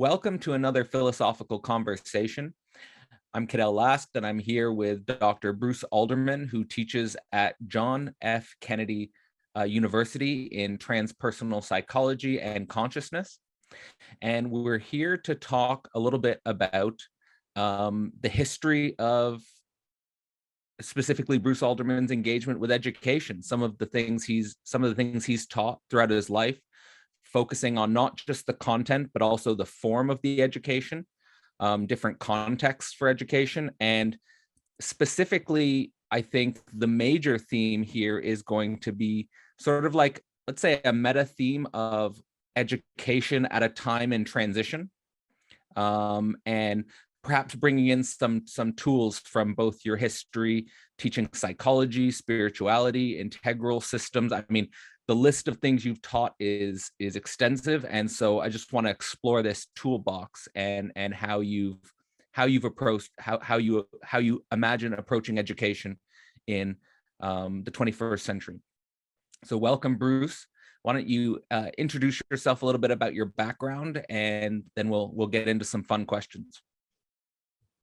Welcome to another philosophical conversation. I'm Cadell Last, and I'm here with Dr. Bruce Alderman, who teaches at John F. Kennedy University in transpersonal psychology and consciousness. And we're here to talk a little bit about the history of specifically Bruce Alderman's engagement with education, some of the things he's taught throughout his life, focusing on not just the content, but also the form of the education, different contexts for education. And specifically, I think the major theme here is going to be sort of like, let's say, a meta theme of education at a time in transition, and perhaps bringing in some tools from both your history, teaching psychology, spirituality, integral systems. I mean, the list of things you've taught is extensive, and so I just want to explore this toolbox and how you've approached how you imagine approaching education in the 21st century. So welcome, Bruce. Why don't you introduce yourself a little bit about your background, and then we'll get into some fun questions.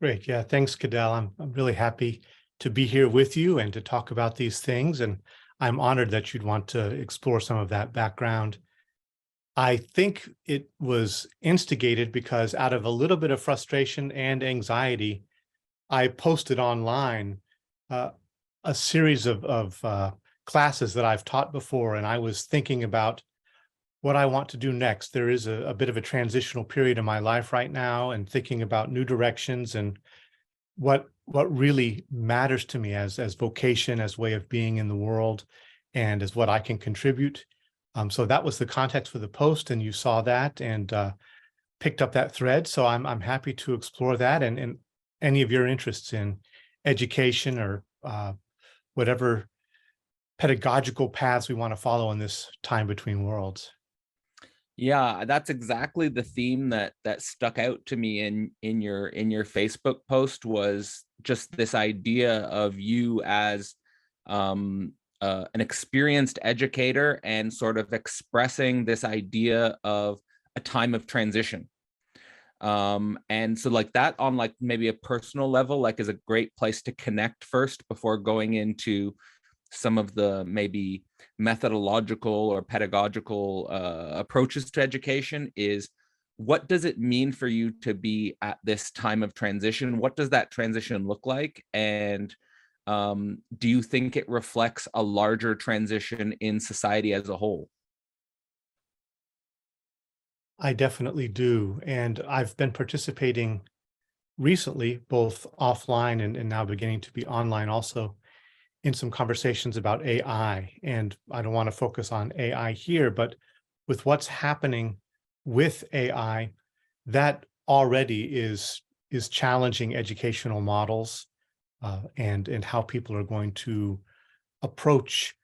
Great. Yeah. Thanks, Cadell. I'm really happy to be here with you and to talk about these things. And I'm honored that you'd want to explore some of that background. I think it was instigated because out of a little bit of frustration and anxiety, I posted online a series of classes that I've taught before, and I was thinking about what I want to do next. There is a bit of a transitional period in my life right now, and thinking about new directions and what really matters to me as vocation, as way of being in the world, and as what I can contribute. So that was the context for the post, and you saw that and picked up that thread. So I'm happy to explore that and any of your interests in education or whatever pedagogical paths we want to follow in this time between worlds. Yeah, that's exactly the theme that stuck out to me in your Facebook post, was just this idea of you as an experienced educator and sort of expressing this idea of a time of transition. And so like that on like maybe a personal level, like is a great place to connect first before going into some of the maybe methodological or pedagogical approaches to education. Is what does it mean for you to be at this time of transition? What does that transition look like? And do you think it reflects a larger transition in society as a whole? I definitely do. And I've been participating recently, both offline and now beginning to be online also, in some conversations about AI. And I don't want to focus on AI here, but with what's happening with AI, that already is challenging educational models and how people are going to approach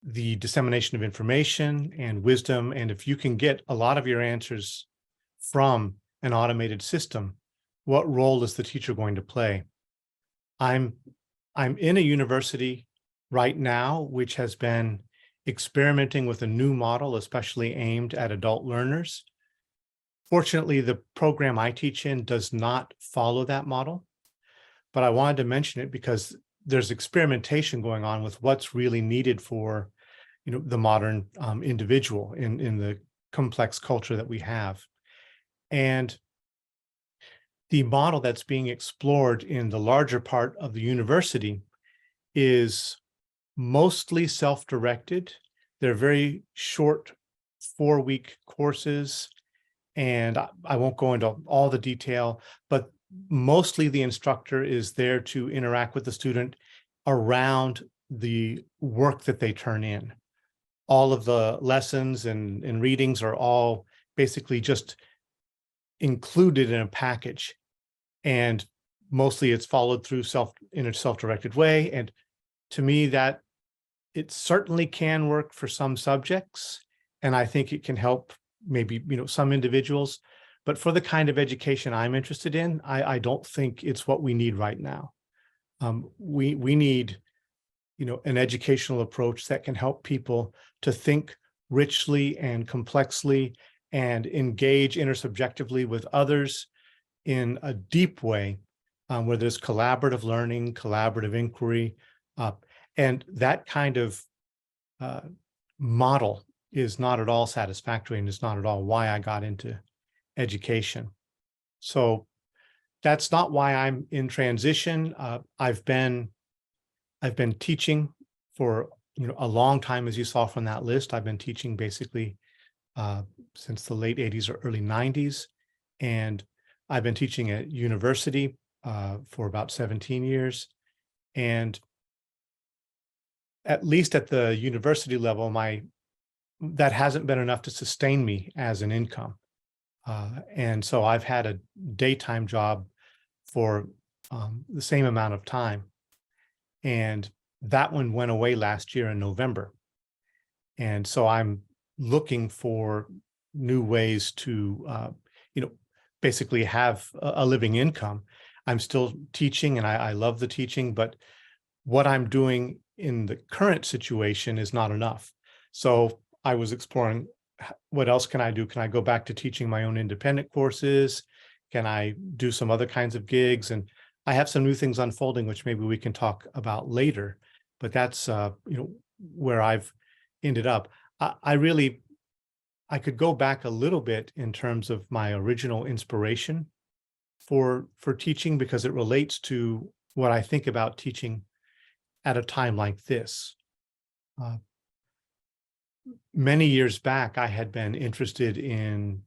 the dissemination of information and wisdom. And if you can get a lot of your answers from an automated system, what role is the teacher going to play? I'm in a university right now, which has been experimenting with a new model, especially aimed at adult learners. Fortunately, the program I teach in does not follow that model, but I wanted to mention it because there's experimentation going on with what's really needed for, the modern individual in the complex culture that we have. And the model that's being explored in the larger part of the university is mostly self-directed. They're very short 4-week courses, and I won't go into all the detail, but mostly the instructor is there to interact with the student around the work that they turn in. All of the lessons and readings are all basically just included in a package, and mostly it's followed through in a self-directed way. And to me, that it certainly can work for some subjects, and I think it can help maybe some individuals, but for the kind of education I'm interested in, I don't think it's what we need right now. We need an educational approach that can help people to think richly and complexly and engage intersubjectively with others in a deep way, where there's collaborative learning, collaborative inquiry, uh, and that kind of uh, model is not at all satisfactory, and is not at all why I got into education. So that's not why I'm in transition. I've been teaching for a long time, as you saw from that list. I've been teaching basically uh, since the late 80s or early 90s, and I've been teaching at university for about 17 years. And at least at the university level, that hasn't been enough to sustain me as an income. And so I've had a daytime job for the same amount of time. And that one went away last year in November. And so I'm looking for new ways to, basically have a living income. I'm still teaching, and I love the teaching, but what I'm doing in the current situation is not enough. So I was exploring, what else can I do? Can I go back to teaching my own independent courses? Can I do some other kinds of gigs? And I have some new things unfolding, which maybe we can talk about later. But that's where I've ended up. I could go back a little bit in terms of my original inspiration for teaching, because it relates to what I think about teaching at a time like this. Uh, Many years back, I had been interested in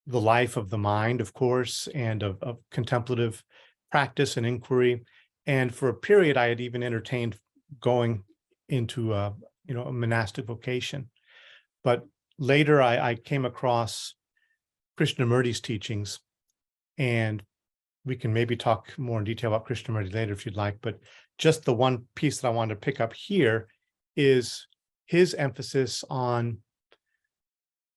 the life of the mind, of course, and of contemplative practice and inquiry. And for a period, I had even entertained going into a monastic vocation. But later, I came across Krishnamurti's teachings, and we can maybe talk more in detail about Krishnamurti later if you'd like. But just the one piece that I wanted to pick up here is his emphasis on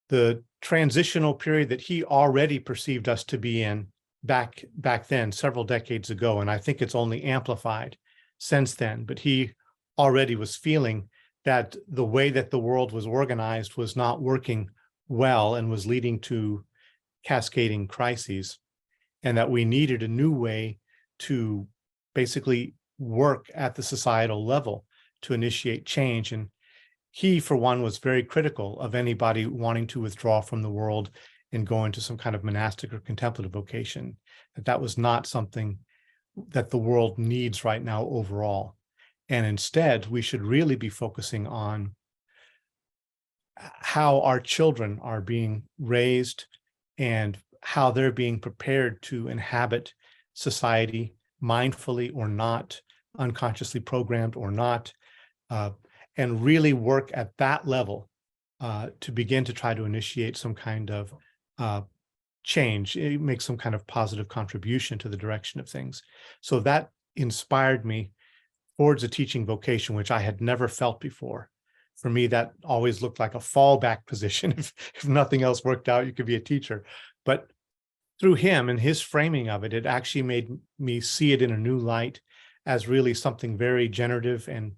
the transitional period that he already perceived us to be in back then, several decades ago. And I think it's only amplified since then. But he already was feeling that the way that the world was organized was not working well and was leading to cascading crises, and that we needed a new way to basically work at the societal level to initiate change. And he, for one, was very critical of anybody wanting to withdraw from the world and go into some kind of monastic or contemplative vocation, that was not something that the world needs right now overall. And instead, we should really be focusing on how our children are being raised and how they're being prepared to inhabit society mindfully or not, unconsciously programmed or not, and really work at that level to begin to try to initiate some kind of change, make some kind of positive contribution to the direction of things. So that inspired me towards a teaching vocation, which I had never felt before. For me, that always looked like a fallback position. If nothing else worked out, you could be a teacher. But through him and his framing of it, it actually made me see it in a new light as really something very generative and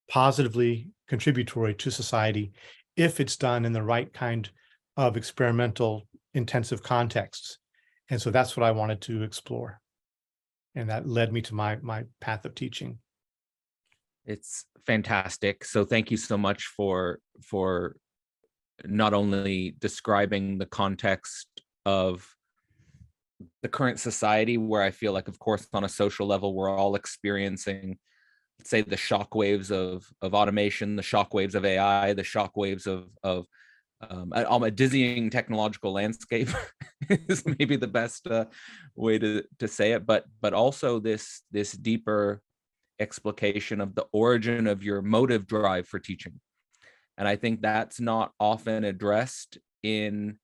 positively contributory to society if it's done in the right kind of experimental, intensive contexts. And so that's what I wanted to explore. And that led me to my path of teaching. It's fantastic. So thank you so much for not only describing the context of the current society, where I feel like, of course, on a social level, we're all experiencing, let's say, the shockwaves of automation, the shockwaves of AI, the shockwaves of a dizzying technological landscape is maybe the best way to say it, but also this deeper explication of the origin of your motive drive for teaching. And I think that's not often addressed in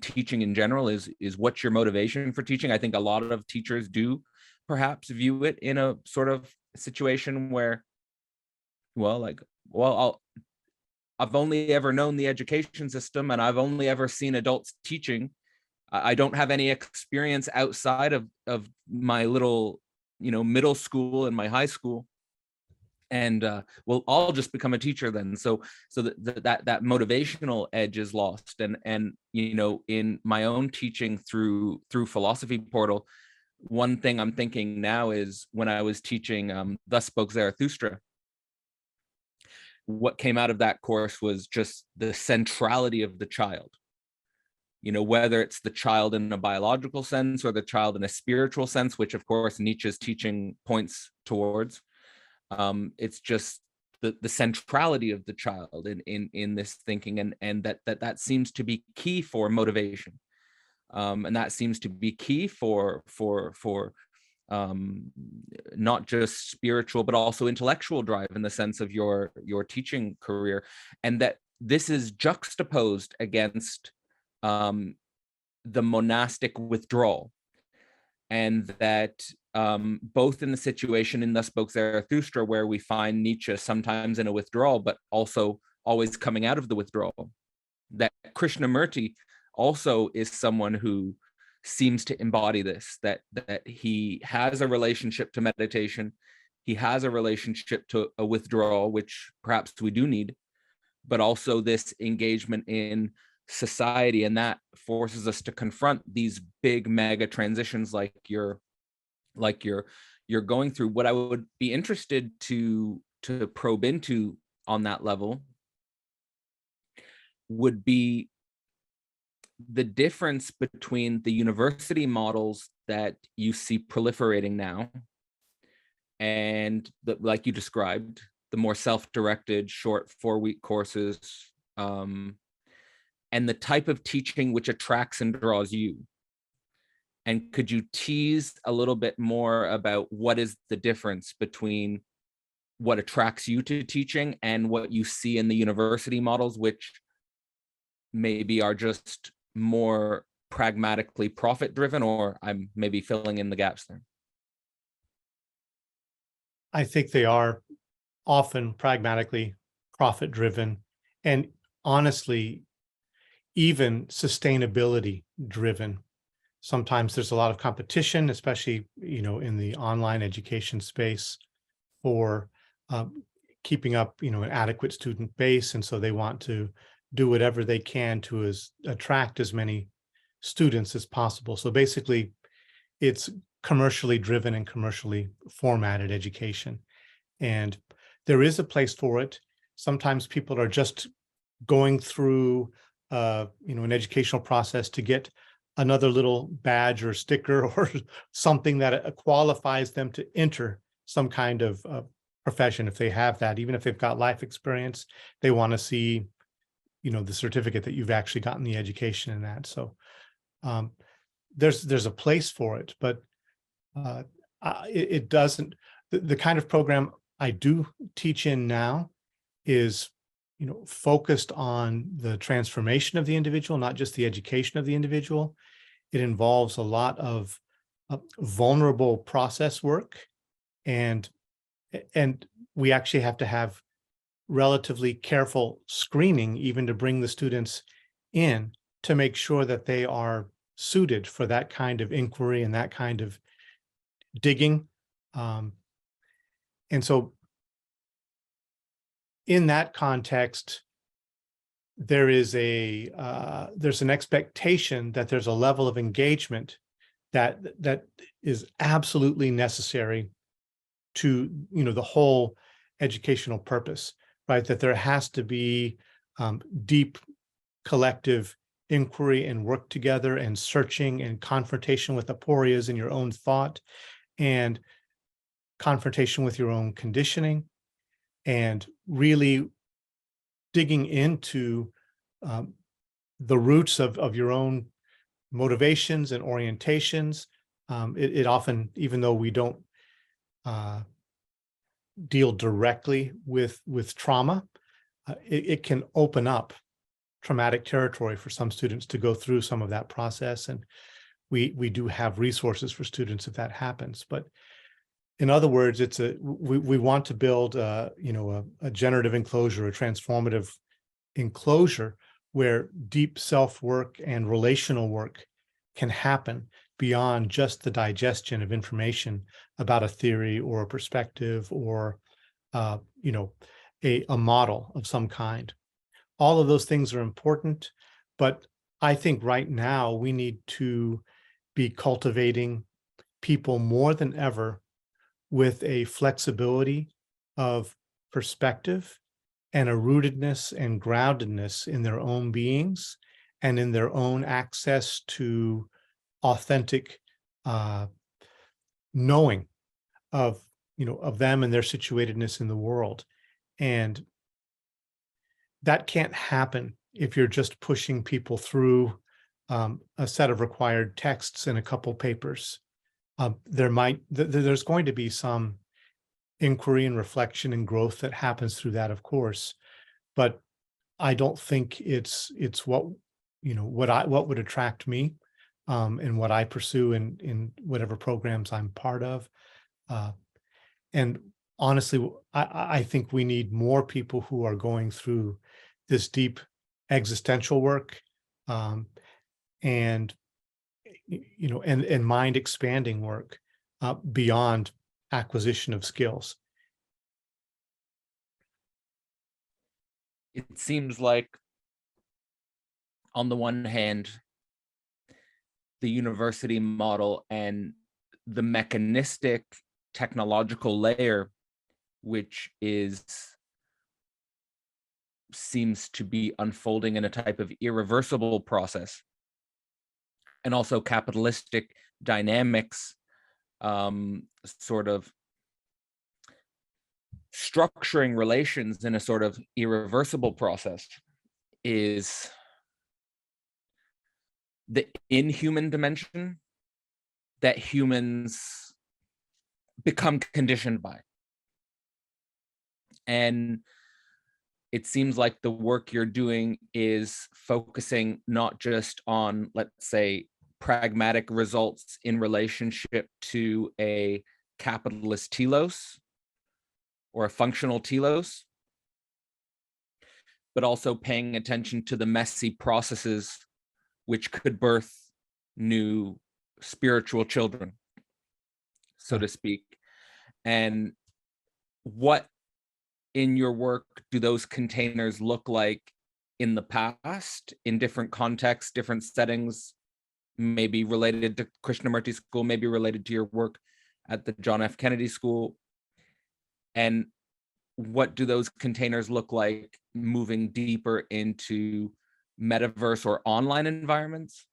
teaching in general, is what's your motivation for teaching. I think a lot of teachers do perhaps view it in a sort of situation where, I've only ever known the education system and I've only ever seen adults teaching. I don't have any experience outside of my little, middle school and my high school. And well, I'll just become a teacher then. So that motivational edge is lost. And in my own teaching through Philosophy Portal, one thing I'm thinking now is when I was teaching Thus Spoke Zarathustra, what came out of that course was just the centrality of the child. Whether it's the child in a biological sense or the child in a spiritual sense, which of course Nietzsche's teaching points towards. It's just the centrality of the child in this thinking, and that seems to be key for motivation, and that seems to be key for not just spiritual but also intellectual drive in the sense of your teaching career, and that this is juxtaposed against the monastic withdrawal, and that both in the situation in Thus Spoke Zarathustra, where we find Nietzsche sometimes in a withdrawal, but also always coming out of the withdrawal, that Krishnamurti also is someone who seems to embody this, that he has a relationship to meditation, he has a relationship to a withdrawal, which perhaps we do need, but also this engagement in society, and that forces us to confront these big mega transitions like you're going through. What I would be interested to probe into on that level would be the difference between the university models that you see proliferating now and like you described, the more self-directed short 4-week courses, and the type of teaching which attracts and draws you. And could you tease a little bit more about what is the difference between what attracts you to teaching and what you see in the university models, which maybe are just more pragmatically profit driven, or I'm maybe filling in the gaps there? I think they are often pragmatically profit driven, and honestly, even sustainability driven. Sometimes there's a lot of competition, especially, in the online education space, for keeping up, an adequate student base. And so they want to do whatever they can to attract as many students as possible. So basically, it's commercially driven and commercially formatted education. And there is a place for it. Sometimes people are just going through an educational process to get another little badge or sticker or something that qualifies them to enter some kind of profession. If they have that, even if they've got life experience, they want to see, the certificate that you've actually gotten the education in that. So there's a place for it, but it doesn't. The kind of program I do teach in now is focused on the transformation of the individual, not just the education of the individual. It involves a lot of vulnerable process work, and we actually have to have relatively careful screening even to bring the students in to make sure that they are suited for that kind of inquiry and that kind of digging. And so in that context, there's an expectation that there's a level of engagement that is absolutely necessary to the whole educational purpose, right? That there has to be deep collective inquiry and work together and searching and confrontation with aporias in your own thought and confrontation with your own conditioning, and really digging into the roots of your own motivations and orientations. It often, even though we don't deal directly with trauma, it can open up traumatic territory for some students to go through some of that process. And we do have resources for students if that happens. But in other words, we want to build a generative enclosure, a transformative enclosure where deep self-work and relational work can happen beyond just the digestion of information about a theory or a perspective or you know, a model of some kind. All of those things are important, but I think right now we need to be cultivating people more than ever with a flexibility of perspective and a rootedness and groundedness in their own beings and in their own access to authentic uh, knowing of, of them and their situatedness in the world. And that can't happen if you're just pushing people through a set of required texts and a couple papers. There's going to be some inquiry and reflection and growth that happens through that, of course, but I don't think it's what what would attract me, and what I pursue in whatever programs I'm part of. Uh, and honestly, I think we need more people who are going through this deep existential work, um, and and mind expanding work, beyond acquisition of skills. It seems like, on the one hand, the university model and the mechanistic technological layer, which seems to be unfolding in a type of irreversible process, and also capitalistic dynamics, sort of structuring relations in a sort of irreversible process, is the inhuman dimension that humans become conditioned by. And it seems like the work you're doing is focusing not just on, let's say, pragmatic results in relationship to a capitalist telos or a functional telos, but also paying attention to the messy processes which could birth new spiritual children, so to speak. And what in your work do those containers look like in the past, in different contexts, different settings, maybe related to Krishnamurti School, maybe related to your work at the John F. Kennedy School? And what do those containers look like moving deeper into metaverse or online environments,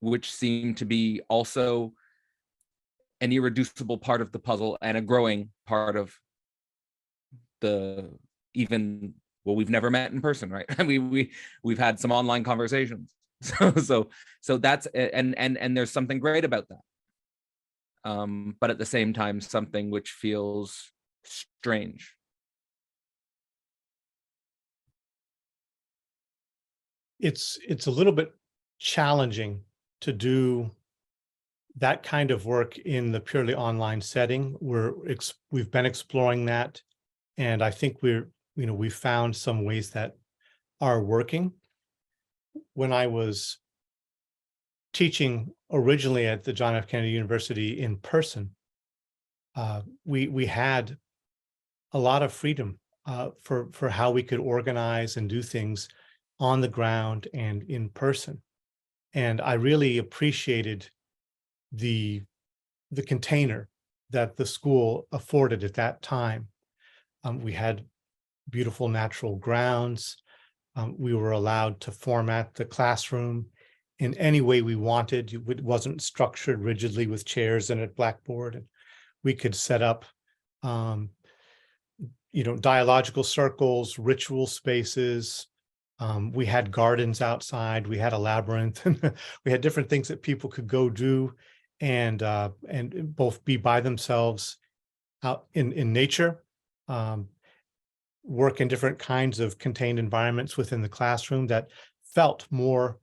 which seem to be also an irreducible part of the puzzle and a growing part of the, even, well, we've never met in person, right? We've had some online conversations. So that's, and there's something great about that. But at the same time, something which feels strange. It's a little bit challenging to do that kind of work in the purely online setting. We've been exploring that, and I think we've found some ways that are working. When I was teaching originally at the John F. Kennedy University in person, we had a lot of freedom for how we could organize and do things on the ground and in person. And I really appreciated the container that the school afforded at that time. We had beautiful natural grounds. We were allowed to format the classroom in any way we wanted. It wasn't structured rigidly with chairs and a blackboard. And we could set up dialogical circles, ritual spaces. We had gardens outside. We had a labyrinth. We had different things that people could go do, and both be by themselves out in nature, work in different kinds of contained environments within the classroom that felt more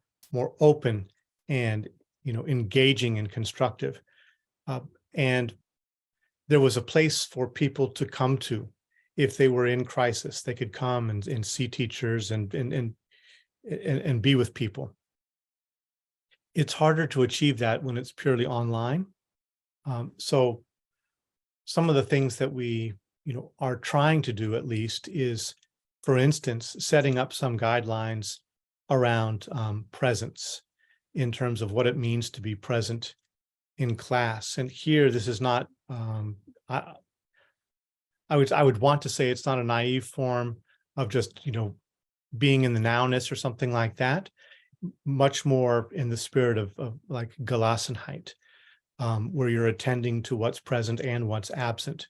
open and engaging and constructive. And there was a place for people to come to if they were in crisis. They could come and see teachers and be with people. It's harder to achieve that when it's purely online. So some of the things that we are trying to do at least is, for instance, setting up some guidelines around presence in terms of what it means to be present in class. And here, this is not, I, I would want to say it's not a naive form of just, being in the nowness or something like that, much more in the spirit of like Gelassenheit, where you're attending to what's present and what's absent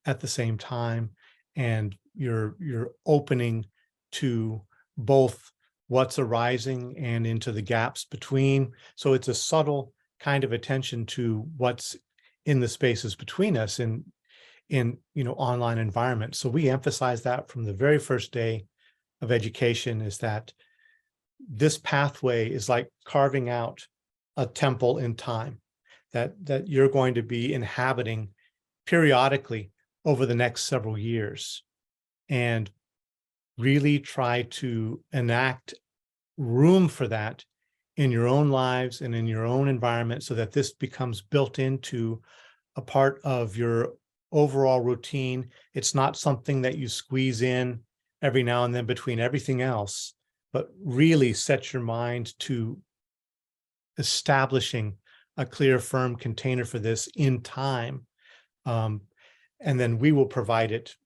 at the same time, and you're opening to both what's arising and into the gaps between. So it's a subtle kind of attention to what's in the spaces between us in online environments. So we emphasize that from the very first day of education, is that this pathway is like carving out a temple in time that you're going to be inhabiting periodically over the next several years, and really try to enact room for that in your own lives and in your own environment, so that this becomes built into a part of your overall routine. It's not something that you squeeze in every now and then between everything else, but really set your mind to establishing a clear, firm container for this in time. And then we will provide it,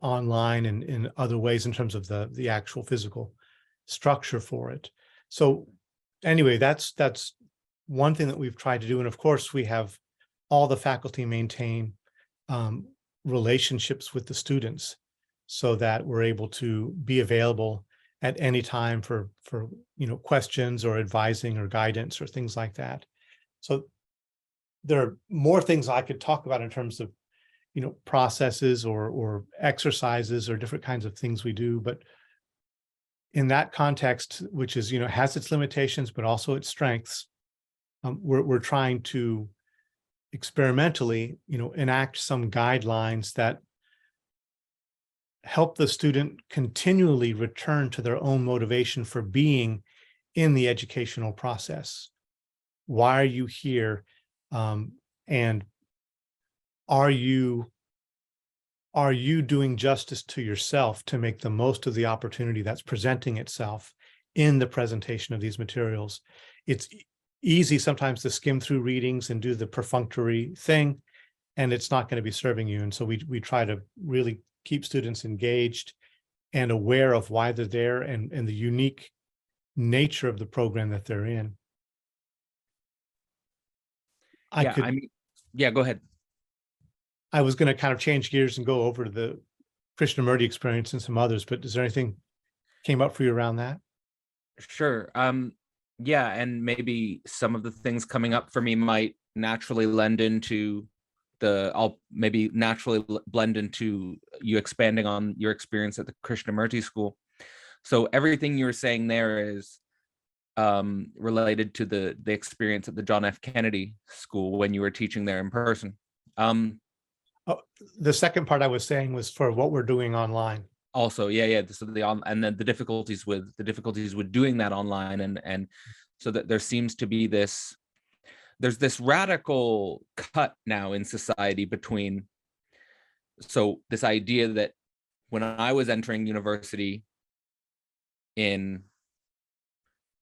online and in other ways in terms of the actual physical structure for it. So anyway, that's one thing that we've tried to do. And of course, we have all the faculty maintain relationships with the students, so that we're able to be available at any time for questions or advising or guidance or things like that. So there are more things I could talk about in terms of processes or exercises or different kinds of things we do, but in that context, which is has its limitations but also its strengths, we're trying to experimentally enact some guidelines that help the student continually return to their own motivation for being in the educational process. Why are you here? And are you doing justice to yourself to make the most of the opportunity that's presenting itself in the presentation of these materials? It's easy sometimes to skim through readings and do the perfunctory thing, and it's not going to be serving you. And so we try to really keep students engaged and aware of why they're there and the unique nature of the program that they're in. Go ahead. I was going to kind of change gears and go over to the Krishnamurti experience and some others, but is there anything came up for you around that? Sure. Yeah, and maybe some of the things coming up for me might naturally lend into I'll maybe naturally blend into you expanding on your experience at the Krishnamurti school. So everything you were saying there is related to the experience at the John F. Kennedy School when you were teaching there in person. The second part I was saying was for what we're doing online. Also, yeah. So and then the difficulties with doing that online, and so that there seems to be there's this radical cut now in society between. So this idea that when I was entering university in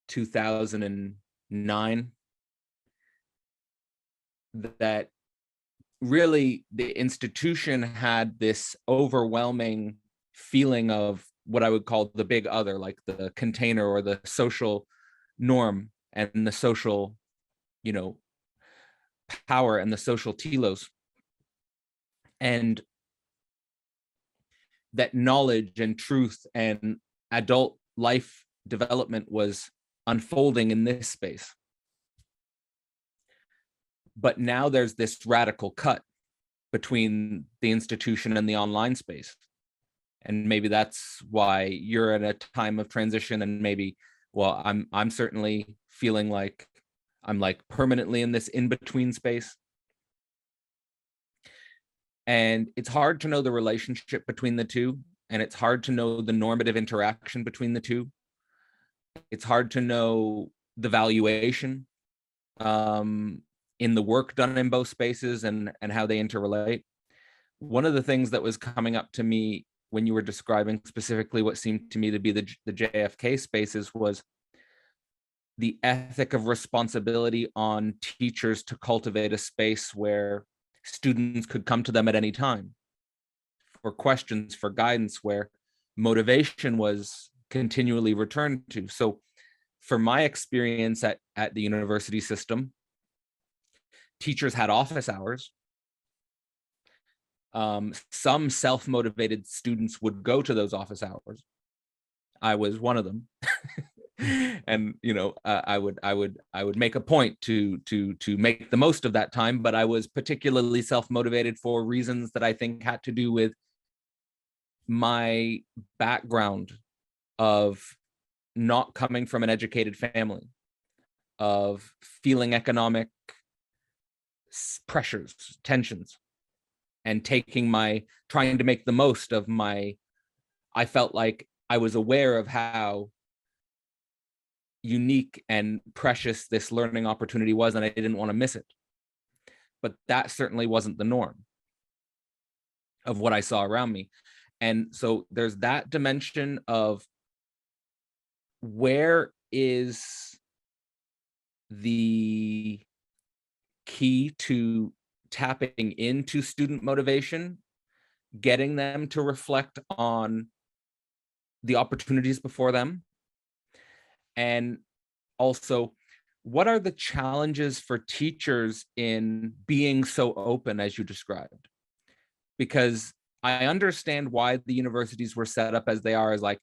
2009, that really the institution had this overwhelming feeling of what I would call the big other, like the container or the social norm and the social, power and the social telos. And that knowledge and truth and adult life development was unfolding in this space. But now there's this radical cut between the institution and the online space. And maybe that's why you're at a time of transition, and maybe, well, I'm certainly feeling like I'm like permanently in this in-between space. And it's hard to know the relationship between the two, and it's hard to know the normative interaction between the two. It's hard to know the valuation in the work done in both spaces and how they interrelate. one of the things that was coming up to me when you were describing specifically what seemed to me to be the JFK spaces was the ethic of responsibility on teachers to cultivate a space where students could come to them at any time for questions, for guidance, where motivation was continually returned to. So for my experience at the university system, teachers had office hours. Some self-motivated students would go to those office hours. I was one of them. And I would make a point to make the most of that time, but I was particularly self-motivated for reasons that I think had to do with my background of not coming from an educated family, of feeling economic pressures, tensions, and trying to make the most of I felt like I was aware of how unique and precious this learning opportunity was, and I didn't want to miss it. But that certainly wasn't the norm of what I saw around me. And so there's that dimension of where is the key to tapping into student motivation, getting them to reflect on the opportunities before them, and also what are the challenges for teachers in being so open as you described? Because I understand why the universities were set up as they are, as like,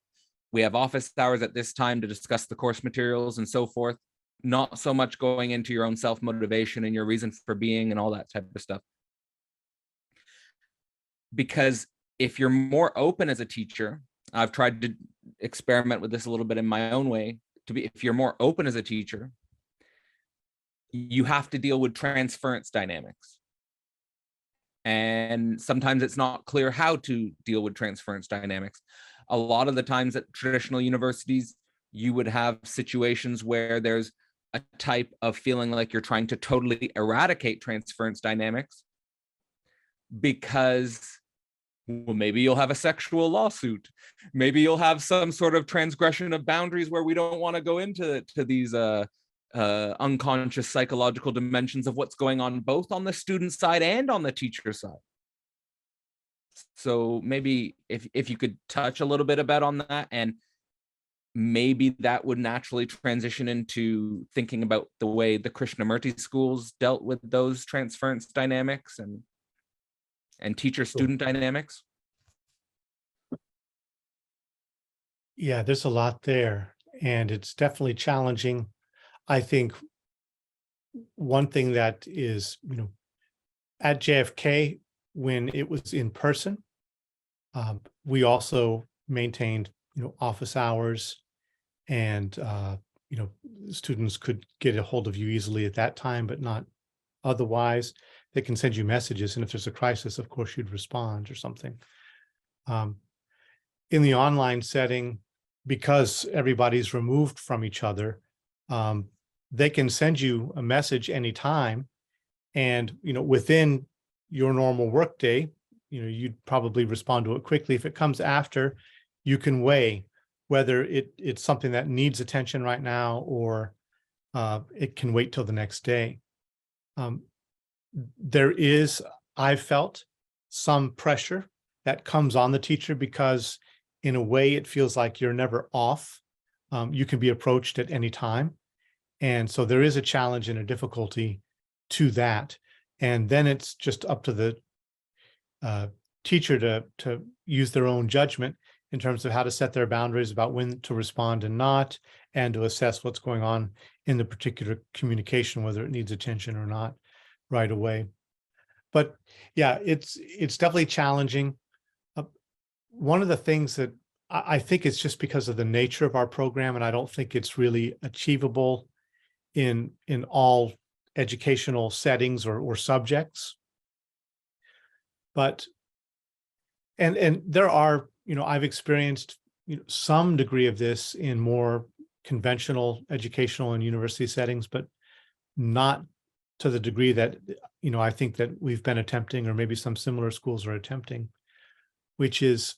we have office hours at this time to discuss the course materials and so forth, not so much going into your own self-motivation and your reason for being and all that type of stuff. Because if you're more open as a teacher, I've tried to experiment with this a little bit in my own way, if you're more open as a teacher, you have to deal with transference dynamics. And sometimes it's not clear how to deal with transference dynamics. A lot of the times at traditional universities, you would have situations where there's a type of feeling like you're trying to totally eradicate transference dynamics because, well, maybe you'll have a sexual lawsuit. Maybe you'll have some sort of transgression of boundaries where we don't want to go into these unconscious psychological dimensions of what's going on both on the student side and on the teacher side. So maybe if you could touch a little bit about on that, and maybe that would naturally transition into thinking about the way the Krishnamurti schools dealt with those transference dynamics and teacher-student dynamics. Yeah, there's a lot there, and it's definitely challenging. I think one thing that is, at JFK, when it was in person, we also maintained, office hours, and, students could get a hold of you easily at that time, but not otherwise. They can send you messages, and if there's a crisis, of course, you'd respond or something. In the online setting, because everybody's removed from each other, they can send you a message anytime, and within your normal workday, you'd probably respond to it quickly. If it comes after, you can weigh whether it's something that needs attention right now, or it can wait till the next day. There is, I've felt, some pressure that comes on the teacher because in a way it feels like you're never off. You can be approached at any time. And so there is a challenge and a difficulty to that. And then it's just up to the teacher to use their own judgment in terms of how to set their boundaries about when to respond and not, and to assess what's going on in the particular communication, whether it needs attention or not right away. But yeah, it's definitely challenging. One of the things that I think it's just because of the nature of our program, and I don't think it's really achievable in all educational settings or subjects. But and there are, I've experienced some degree of this in more conventional educational and university settings, but not to the degree that, I think that we've been attempting, or maybe some similar schools are attempting, which is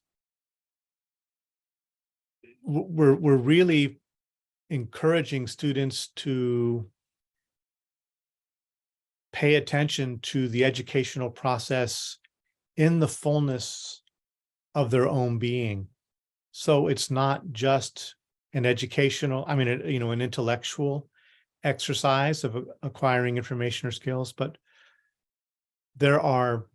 we're really encouraging students to pay attention to the educational process in the fullness of their own being. So it's not just an educational, an intellectual exercise of acquiring information or skills, but there are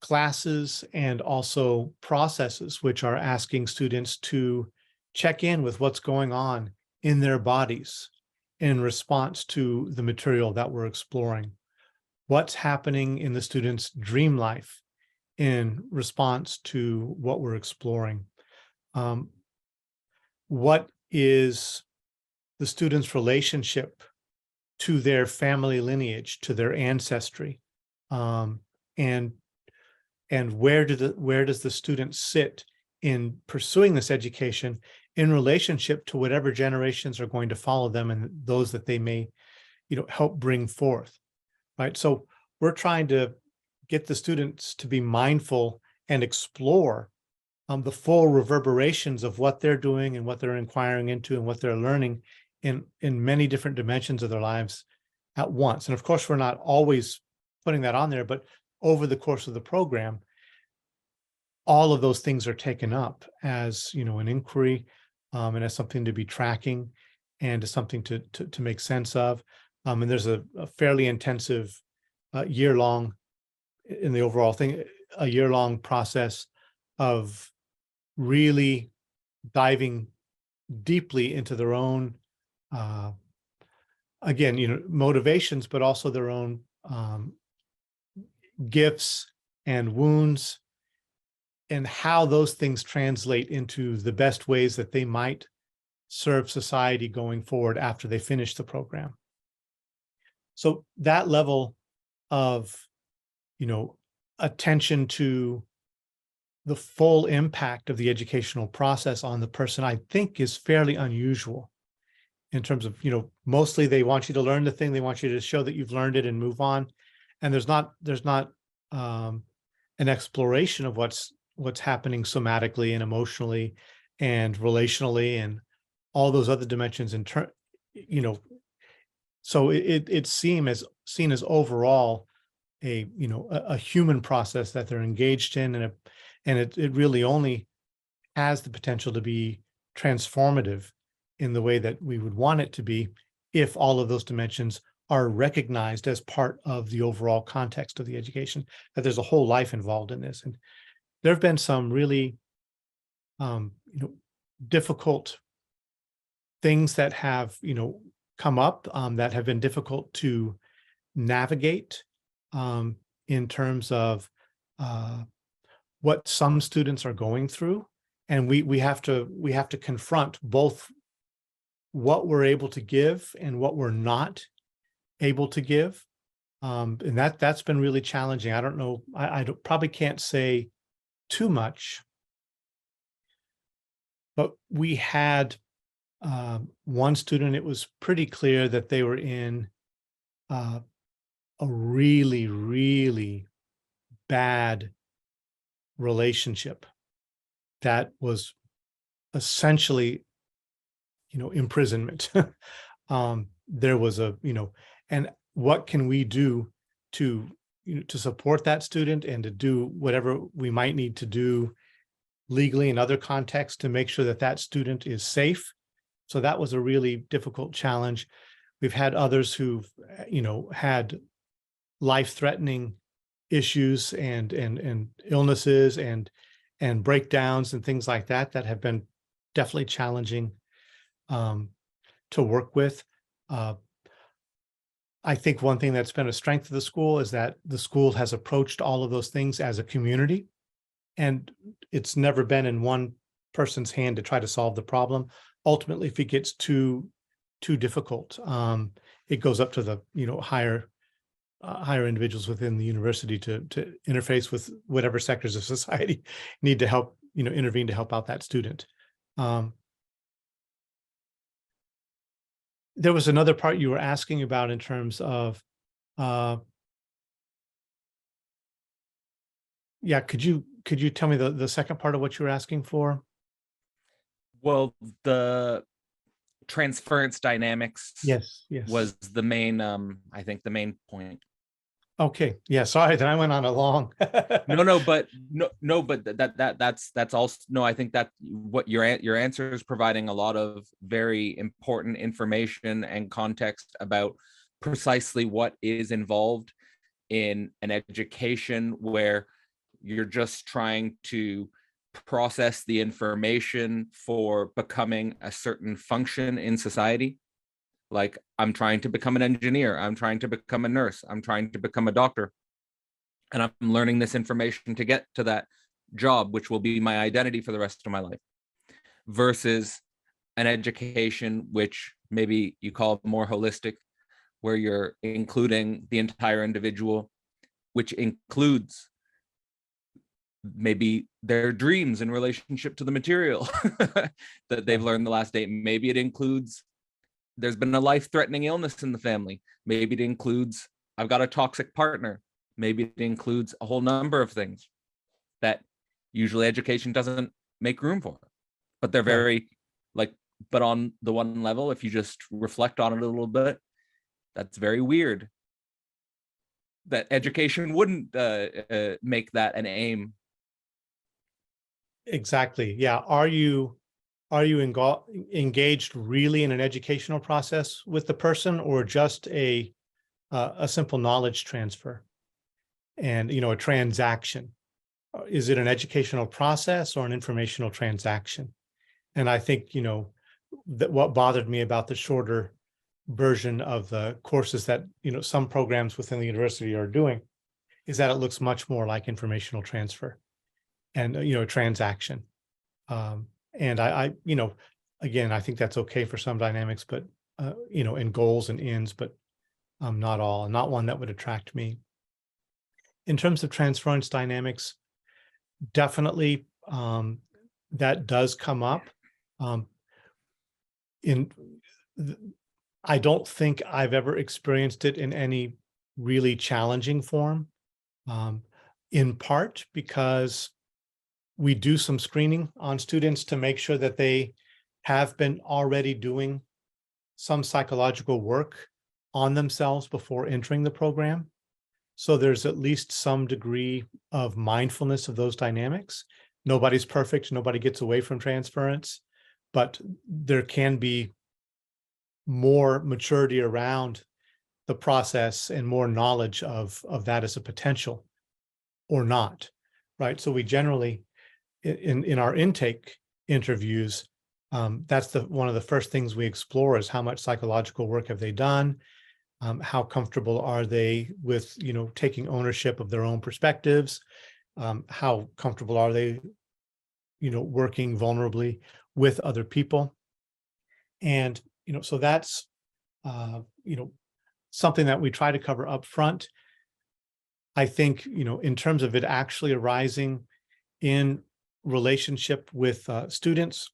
classes and also processes which are asking students to check in with what's going on in their bodies in response to the material that we're exploring. What's happening in the student's dream life in response to what we're exploring? What is the student's relationship to their family lineage, to their ancestry? And where does the student sit in pursuing this education in relationship to whatever generations are going to follow them and those that they may, help bring forth, right? So we're trying to get the students to be mindful and explore the full reverberations of what they're doing and what they're inquiring into and what they're learning in many different dimensions of their lives at once. And of course, we're not always putting that on there, but over the course of the program, all of those things are taken up as, an inquiry, and as something to be tracking and as something to make sense of. And there's a fairly intensive year-long, in the overall thing, a year-long process of really diving deeply into their own, again, motivations, but also their own gifts and wounds, and how those things translate into the best ways that they might serve society going forward after they finish the program. So that level of, attention to the full impact of the educational process on the person, I think, is fairly unusual in terms of, mostly they want you to learn the thing, they want you to show that you've learned it and move on. And there's not an exploration of what's happening somatically and emotionally and relationally and all those other dimensions in turn, so it's seen as overall a human process that they're engaged in, and it really only has the potential to be transformative in the way that we would want it to be if all of those dimensions are recognized as part of the overall context of the education, that there's a whole life involved in this. And there have been some really difficult things that have come up that have been difficult to navigate in terms of what some students are going through, and we have to confront both what we're able to give and what we're not able to give, and that's been really challenging. I don't know, I probably can't say too much, but we had one student, it was pretty clear that they were in a really, really bad relationship that was essentially, imprisonment. There was and what can we do to, to support that student and to do whatever we might need to do legally in other contexts to make sure that that student is safe. So that was a really difficult challenge. We've had others who've, had life-threatening issues and illnesses and breakdowns and things like that that have been definitely challenging to work with. I think one thing that's been a strength of the school is that the school has approached all of those things as a community, and it's never been in one person's hand to try to solve the problem. Ultimately, if it gets too difficult, it goes up to the higher individuals within the university to interface with whatever sectors of society need to help intervene to help out that student. There was another part you were asking about in terms of Uh, yeah, could you tell me the second part of what you were asking for? Well, the transference dynamics Yes, yes. was the main, I think the main point. Okay, yeah, sorry that I went on a long. But that's also no. I think that what your answer is providing a lot of very important information and context about precisely what is involved in an education where you're just trying to process the information for becoming a certain function in society. Like, I'm trying to become an engineer, I'm trying to become a nurse, I'm trying to become a doctor, and I'm learning this information to get to that job, which will be my identity for the rest of my life, versus an education which maybe you call more holistic, where you're including the entire individual, which includes maybe their dreams in relationship to the material that they've learned the last day. Maybe it includes there's been a life-threatening illness in the family. Maybe it includes I've got a toxic partner. Maybe it includes a whole number of things that usually education doesn't make room for. But they're Right. very like, but on the one level, if you just reflect on it a little bit, that's very weird that education wouldn't make that an aim. Exactly. Yeah. Are you engaged really in an educational process with the person, or just a simple knowledge transfer and a transaction? Is it an educational process or an informational transaction? And I think that what bothered me about the shorter version of the courses that some programs within the university are doing is that it looks much more like informational transfer and transaction. And again, I think that's okay for some dynamics, but in goals and ends, but not all, not one that would attract me. In terms of transference dynamics, definitely that does come up. Um, in I don't think I've ever experienced it in any really challenging form. Um, in part because we do some screening on students to make sure that they have been already doing some psychological work on themselves before entering the program. So there's at least some degree of mindfulness of those dynamics. Nobody's perfect. Nobody gets away from transference, but there can be more maturity around the process and more knowledge of that as a potential or not, right? So we generally, in our intake interviews, that's one of the first things we explore is how much psychological work have they done? How comfortable are they with taking ownership of their own perspectives? How comfortable are they working vulnerably with other people? And so that's something that we try to cover up front. I think in terms of it actually arising in relationship with students,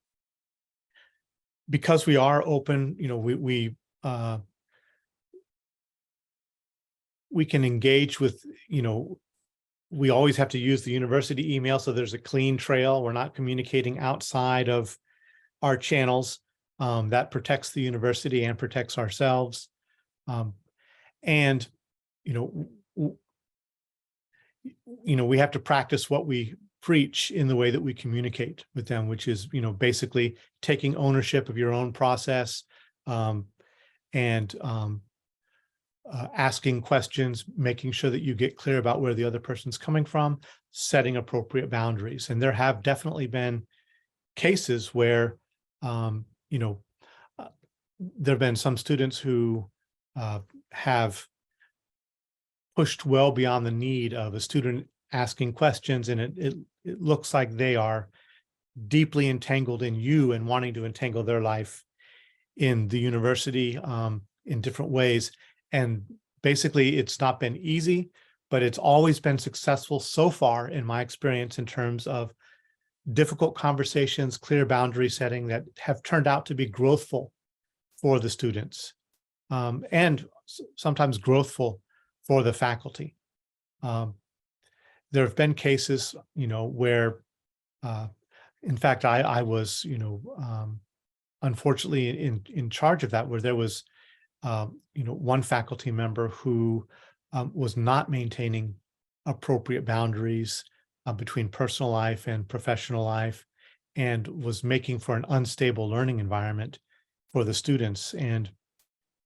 because we are open, we can engage with, we always have to use the university email, so there's a clean trail. We're not communicating outside of our channels. That protects the university and protects ourselves. And we have to practice what we preach in the way that we communicate with them, which is basically taking ownership of your own process, and asking questions, making sure that you get clear about where the other person's coming from, setting appropriate boundaries. And there have definitely been cases where there have been some students who have pushed well beyond the need of a student asking questions, and it looks like they are deeply entangled in you and wanting to entangle their life in the university in different ways. And basically, it's not been easy, but it's always been successful so far, in my experience, in terms of difficult conversations, clear boundary setting that have turned out to be growthful for the students, and sometimes growthful for the faculty. There have been cases, where, in fact, I was, unfortunately in charge of that, where there was, one faculty member who was not maintaining appropriate boundaries between personal life and professional life, and was making for an unstable learning environment for the students. And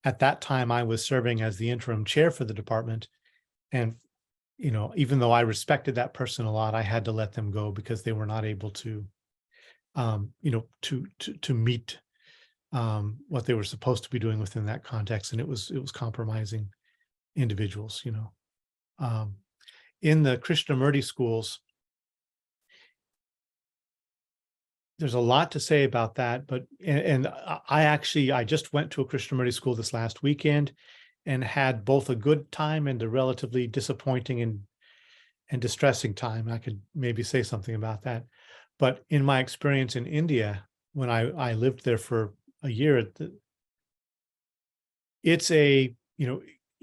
at that time, I was serving as the interim chair for the department. And, even though I respected that person a lot, I had to let them go because they were not able to, to meet what they were supposed to be doing within that context. And it was compromising individuals, in the Krishnamurti schools. There's a lot to say about that, but I just went to a Krishnamurti school this last weekend and had both a good time and a relatively disappointing and distressing time. I could maybe say something about that. But in my experience in India, when I lived there for a year, it's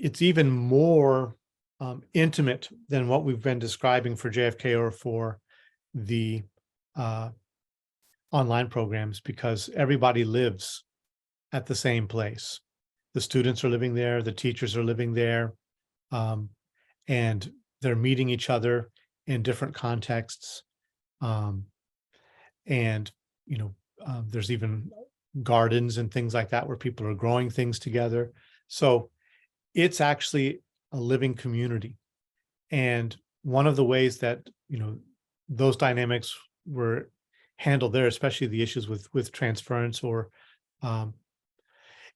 it's even more intimate than what we've been describing for JFK or for the online programs, because everybody lives at the same place. The students are living there, the teachers are living there, and they're meeting each other in different contexts. And, there's even gardens and things like that where people are growing things together. So it's actually a living community. And one of the ways that, those dynamics were handled there, especially the issues with transference, or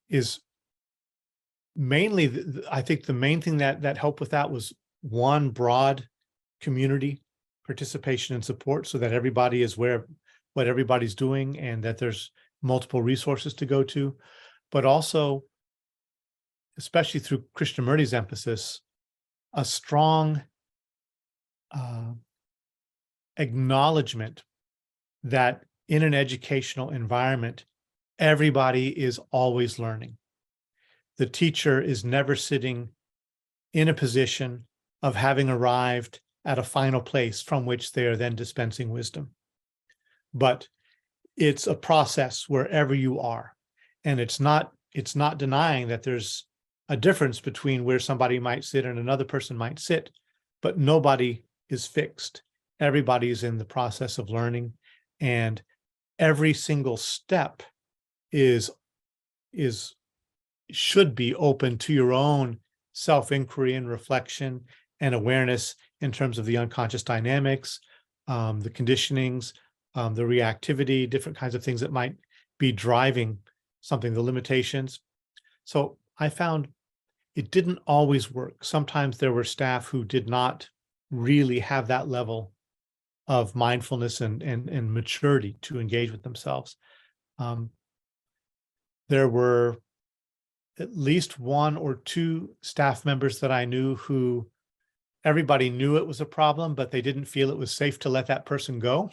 is mainly, I think the main thing that helped with that was one, broad community participation and support, so that everybody is aware of what everybody's doing and that there's multiple resources to go to, but also, especially through Krishnamurti's emphasis, a strong acknowledgement that in an educational environment, everybody is always learning. The teacher is never sitting in a position of having arrived at a final place from which they are then dispensing wisdom. But it's a process wherever you are. And it's not denying that there's a difference between where somebody might sit and another person might sit, but nobody is fixed. Everybody is in the process of learning, and every single step should be open to your own self-inquiry and reflection and awareness in terms of the unconscious dynamics, the conditionings, the reactivity, different kinds of things that might be driving something, the limitations. So I found it didn't always work. Sometimes there were staff who did not really have that level of mindfulness and maturity to engage with themselves. There were at least one or two staff members that I knew who everybody knew it was a problem, but they didn't feel it was safe to let that person go.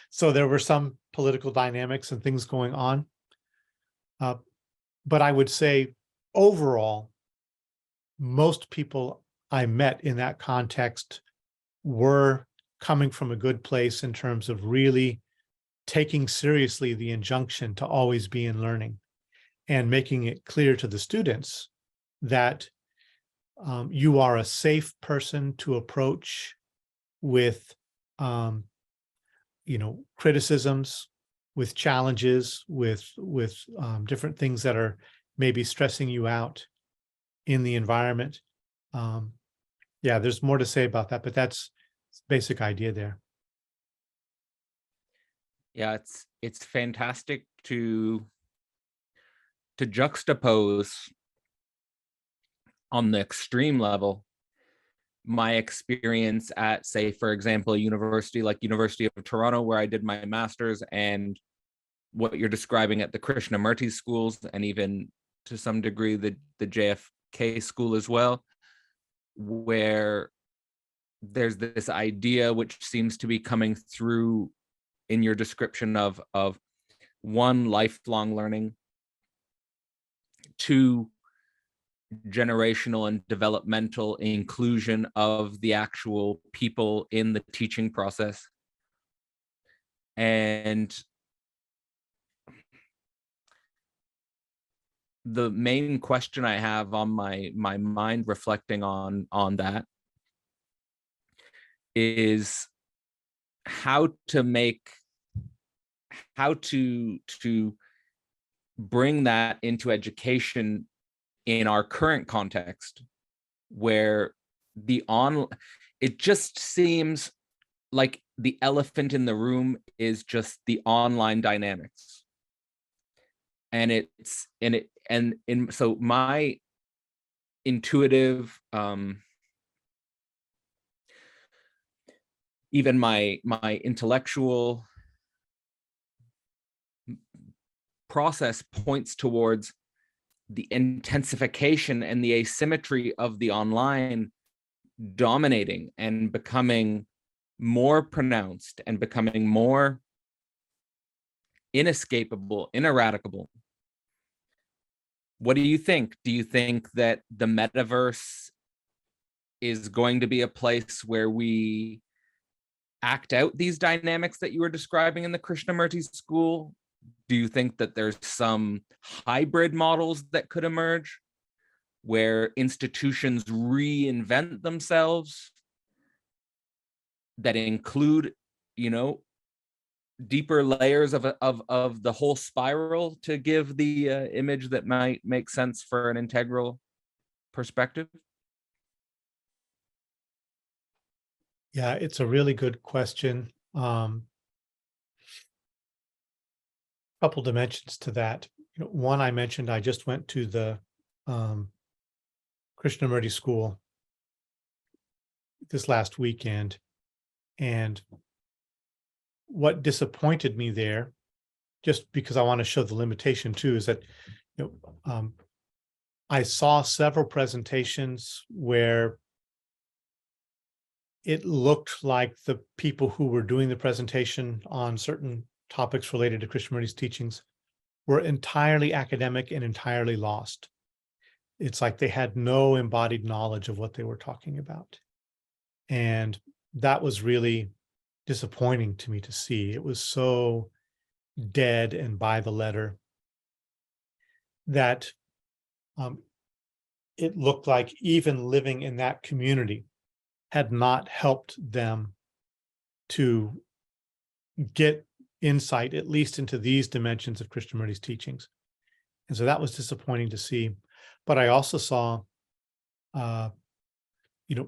So there were some political dynamics and things going on. But I would say overall, most people I met in that context were coming from a good place in terms of really taking seriously the injunction to always be in learning, and making it clear to the students that you are a safe person to approach with, criticisms, with challenges, with different things that are maybe stressing you out in the environment. Yeah, there's more to say about that, but that's the basic idea there. Yeah, it's fantastic to juxtapose on the extreme level my experience at, say, for example, a university like University of Toronto, where I did my master's, and what you're describing at the Krishnamurti schools, and even to some degree the JFK school as well, where there's this idea which seems to be coming through in your description of one, lifelong learning, two, generational and developmental inclusion of the actual people in the teaching process. And the main question I have on my mind reflecting on that is how to bring that into education in our current context, where it just seems like the elephant in the room is just the online dynamics. So my intuitive, even my intellectual process points towards the intensification and the asymmetry of the online dominating and becoming more pronounced and becoming more inescapable, ineradicable. What do you think? Do you think that the metaverse is going to be a place where we act out these dynamics that you were describing in the Krishnamurti school? Do you think that there's some hybrid models that could emerge where institutions reinvent themselves that include, deeper layers of the whole spiral to give the image that might make sense for an integral perspective? Yeah, it's a really good question. Couple dimensions to that. One, I mentioned I just went to the Krishnamurti school this last weekend, and what disappointed me there, just because I want to show the limitation too, is that I saw several presentations where it looked like the people who were doing the presentation on certain topics related to Krishnamurti's teachings were entirely academic and entirely lost. It's like they had no embodied knowledge of what they were talking about. And that was really disappointing to me to see. It was so dead and by the letter that it looked like even living in that community had not helped them to get insight, at least into these dimensions of Krishnamurti's teachings. And so that was disappointing to see. But I also saw,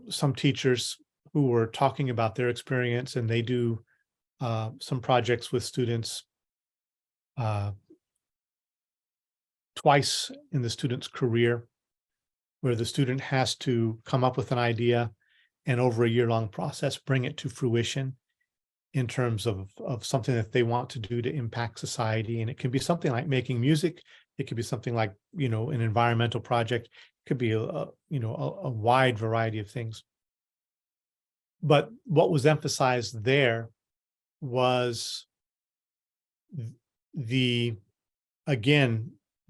some teachers who were talking about their experience, and they do some projects with students twice in the student's career, where the student has to come up with an idea and over a year-long process, bring it to fruition in terms of something that they want to do to impact society. And it can be something like making music. It could be something like, an environmental project. It could be a wide variety of things. But what was emphasized there was the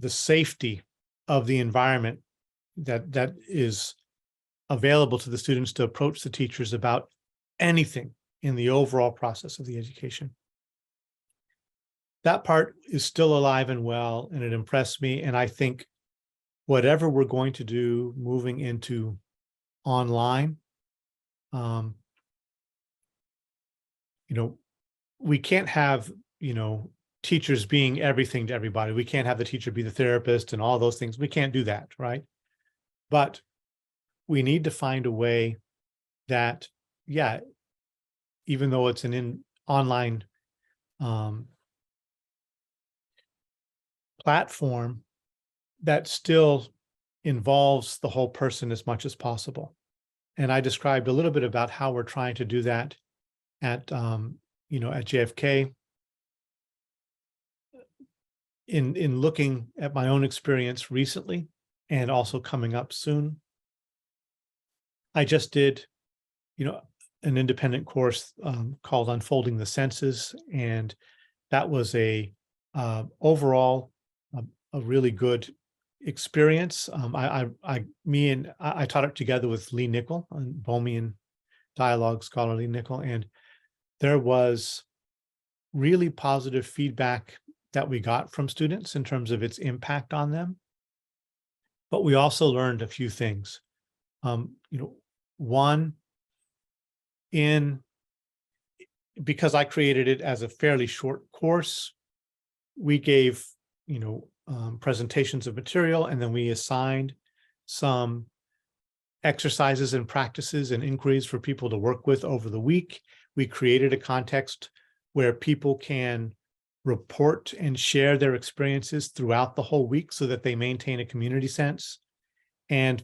safety of the environment that is available to the students to approach the teachers about anything in the overall process of the education. That part is still alive and well, and it impressed me. And I think whatever we're going to do moving into online, we can't have, teachers being everything to everybody. We can't have the teacher be the therapist and all those things. We can't do that, right? But we need to find a way that, even though it's an online platform, that still involves the whole person as much as possible. And I described a little bit about how we're trying to do that at JFK. In looking at my own experience recently and also coming up soon. I just did, an independent course called Unfolding the Senses, and that was overall a really good experience. I taught it together with Lee Nickel, Bohemian dialogue scholar Lee Nickel, and there was really positive feedback that we got from students in terms of its impact on them. But we also learned a few things. One, in because I created it as a fairly short course, we gave presentations of material, and then we assigned some exercises and practices and inquiries for people to work with over the week. We created a context where people can report and share their experiences throughout the whole week so that they maintain a community sense. And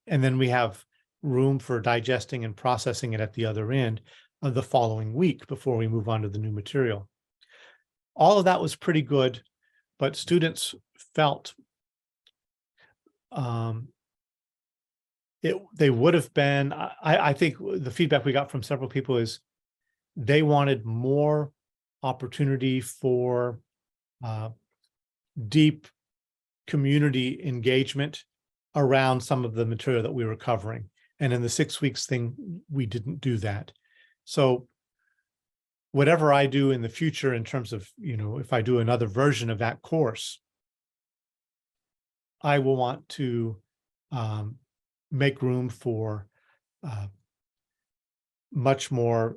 then we have room for digesting and processing it at the other end of the following week before we move on to the new material. All of that was pretty good, but students felt they would have been, I think the feedback we got from several people is they wanted more opportunity for deep community engagement around some of the material that we were covering. And in the 6 weeks thing, we didn't do that. So whatever I do in the future in terms of, if I do another version of that course, I will want to make room for much more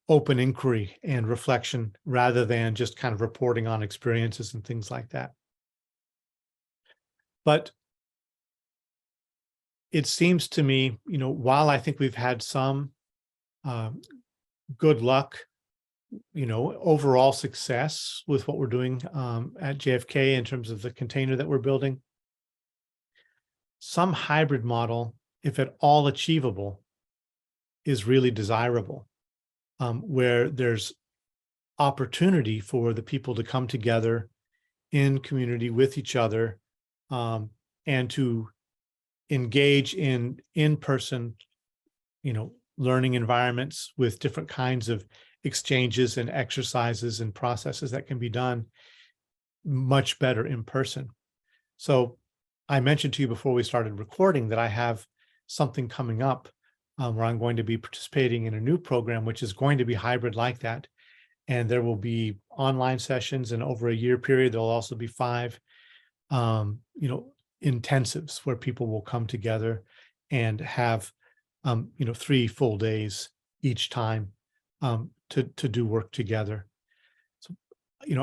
open inquiry and reflection rather than just kind of reporting on experiences and things like that. But it seems to me, while I think we've had some good luck, overall success with what we're doing at JFK in terms of the container that we're building, some hybrid model, if at all achievable, is really desirable, where there's opportunity for the people to come together in community with each other, and to engage in in-person, learning environments with different kinds of exchanges and exercises and processes that can be done much better in person. So I mentioned to you before we started recording that I have something coming up where I'm going to be participating in a new program, which is going to be hybrid like that. And there will be online sessions, and over a year period, there'll also be 5, intensives where people will come together and have, 3 full days each time to do work together. So,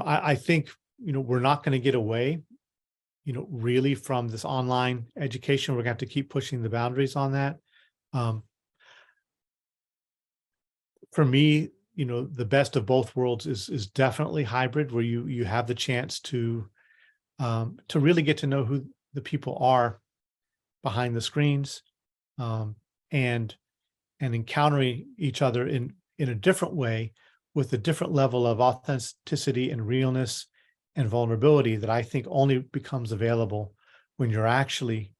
I think, we're not going to get away, really from this online education. We're going to have to keep pushing the boundaries on that. For me, the best of both worlds is definitely hybrid, where you have the chance to really get to know who the people are behind the screens, and encountering each other in a different way with a different level of authenticity and realness and vulnerability that I think only becomes available when you're actually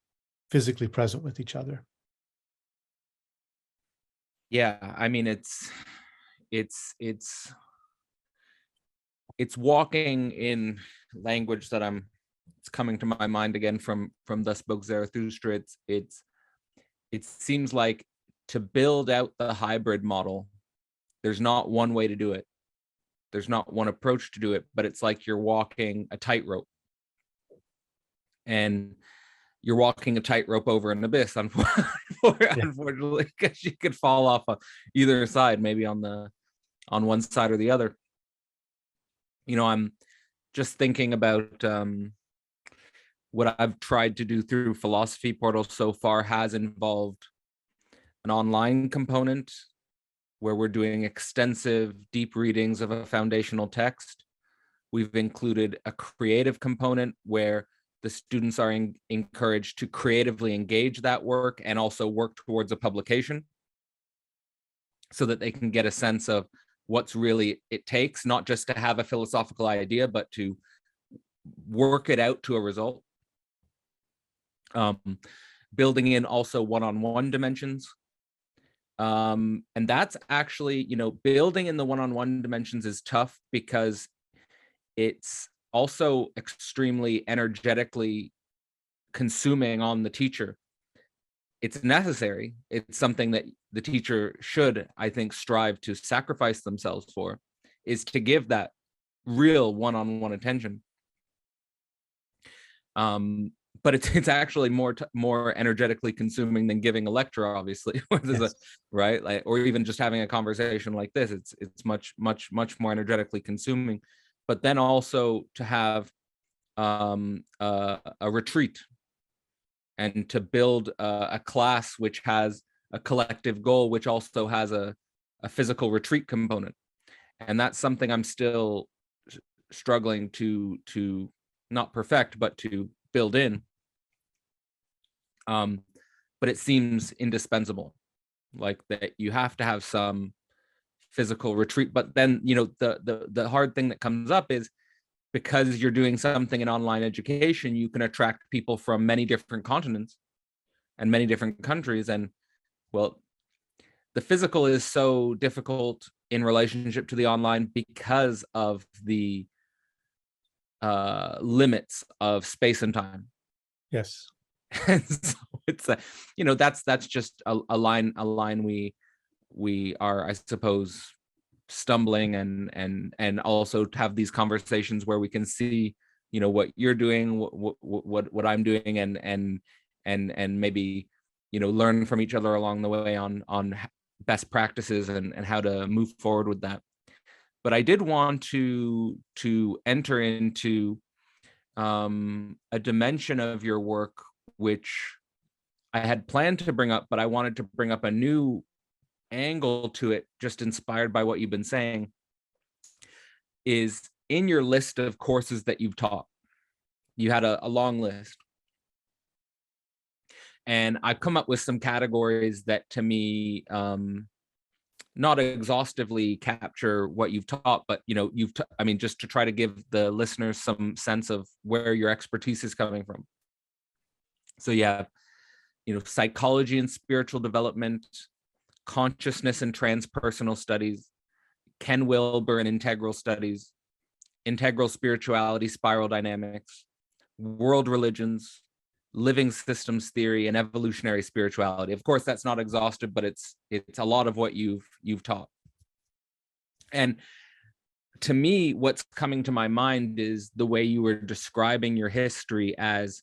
physically present with each other. Yeah, I mean, it's walking in language that it's coming to my mind again from Thus Spoke Zarathustra. It seems like to build out the hybrid model, there's not one way to do it. There's not one approach to do it, but it's like you're walking a tightrope. And you're walking a tightrope over an abyss, unfortunately, because you could fall off of either side, maybe on one side or the other. I'm just thinking about what I've tried to do through Philosophy Portal so far has involved an online component where we're doing extensive, deep readings of a foundational text. We've included a creative component where the students are encouraged to creatively engage that work and also work towards a publication so that they can get a sense of what's really it takes, not just to have a philosophical idea, but to work it out to a result. Building in also one-on-one dimensions. And that's actually, building in the one-on-one dimensions is tough because it's also extremely energetically consuming on the teacher. It's necessary. It's something that the teacher should, I think, strive to sacrifice themselves for, is to give that real one-on-one attention. But it's actually more energetically consuming than giving a lecture, obviously. Yes. Right, like, or even just having a conversation like this. It's much more energetically consuming. But then also to have a retreat, and to build a class which has a collective goal, which also has a physical retreat component. And that's something I'm still struggling to not perfect, but to build in. But it seems indispensable, like that you have to have some physical retreat. But then, the hard thing that comes up is, because you're doing something in online education, you can attract people from many different continents and many different countries. And, well, the physical is so difficult in relationship to the online because of the limits of space and time. Yes. And so it's that's just a line we are, I suppose, stumbling, and also to have these conversations where we can see, what you're doing, what I'm doing, and maybe, learn from each other along the way on best practices and how to move forward with that. But I did want to enter into a dimension of your work which I had planned to bring up, but I wanted to bring up a new angle to it, just inspired by what you've been saying. Is in your list of courses that you've taught, you had a long list, and I've come up with some categories that, to me, not exhaustively capture what you've taught, but I mean, just to try to give the listeners some sense of where your expertise is coming from. So yeah, psychology and spiritual development, consciousness and transpersonal studies, Ken Wilber and integral studies, integral spirituality, spiral dynamics, world religions, living systems theory, and evolutionary spirituality. Of course, that's not exhaustive, but it's a lot of what you've taught. And to me, what's coming to my mind is the way you were describing your history as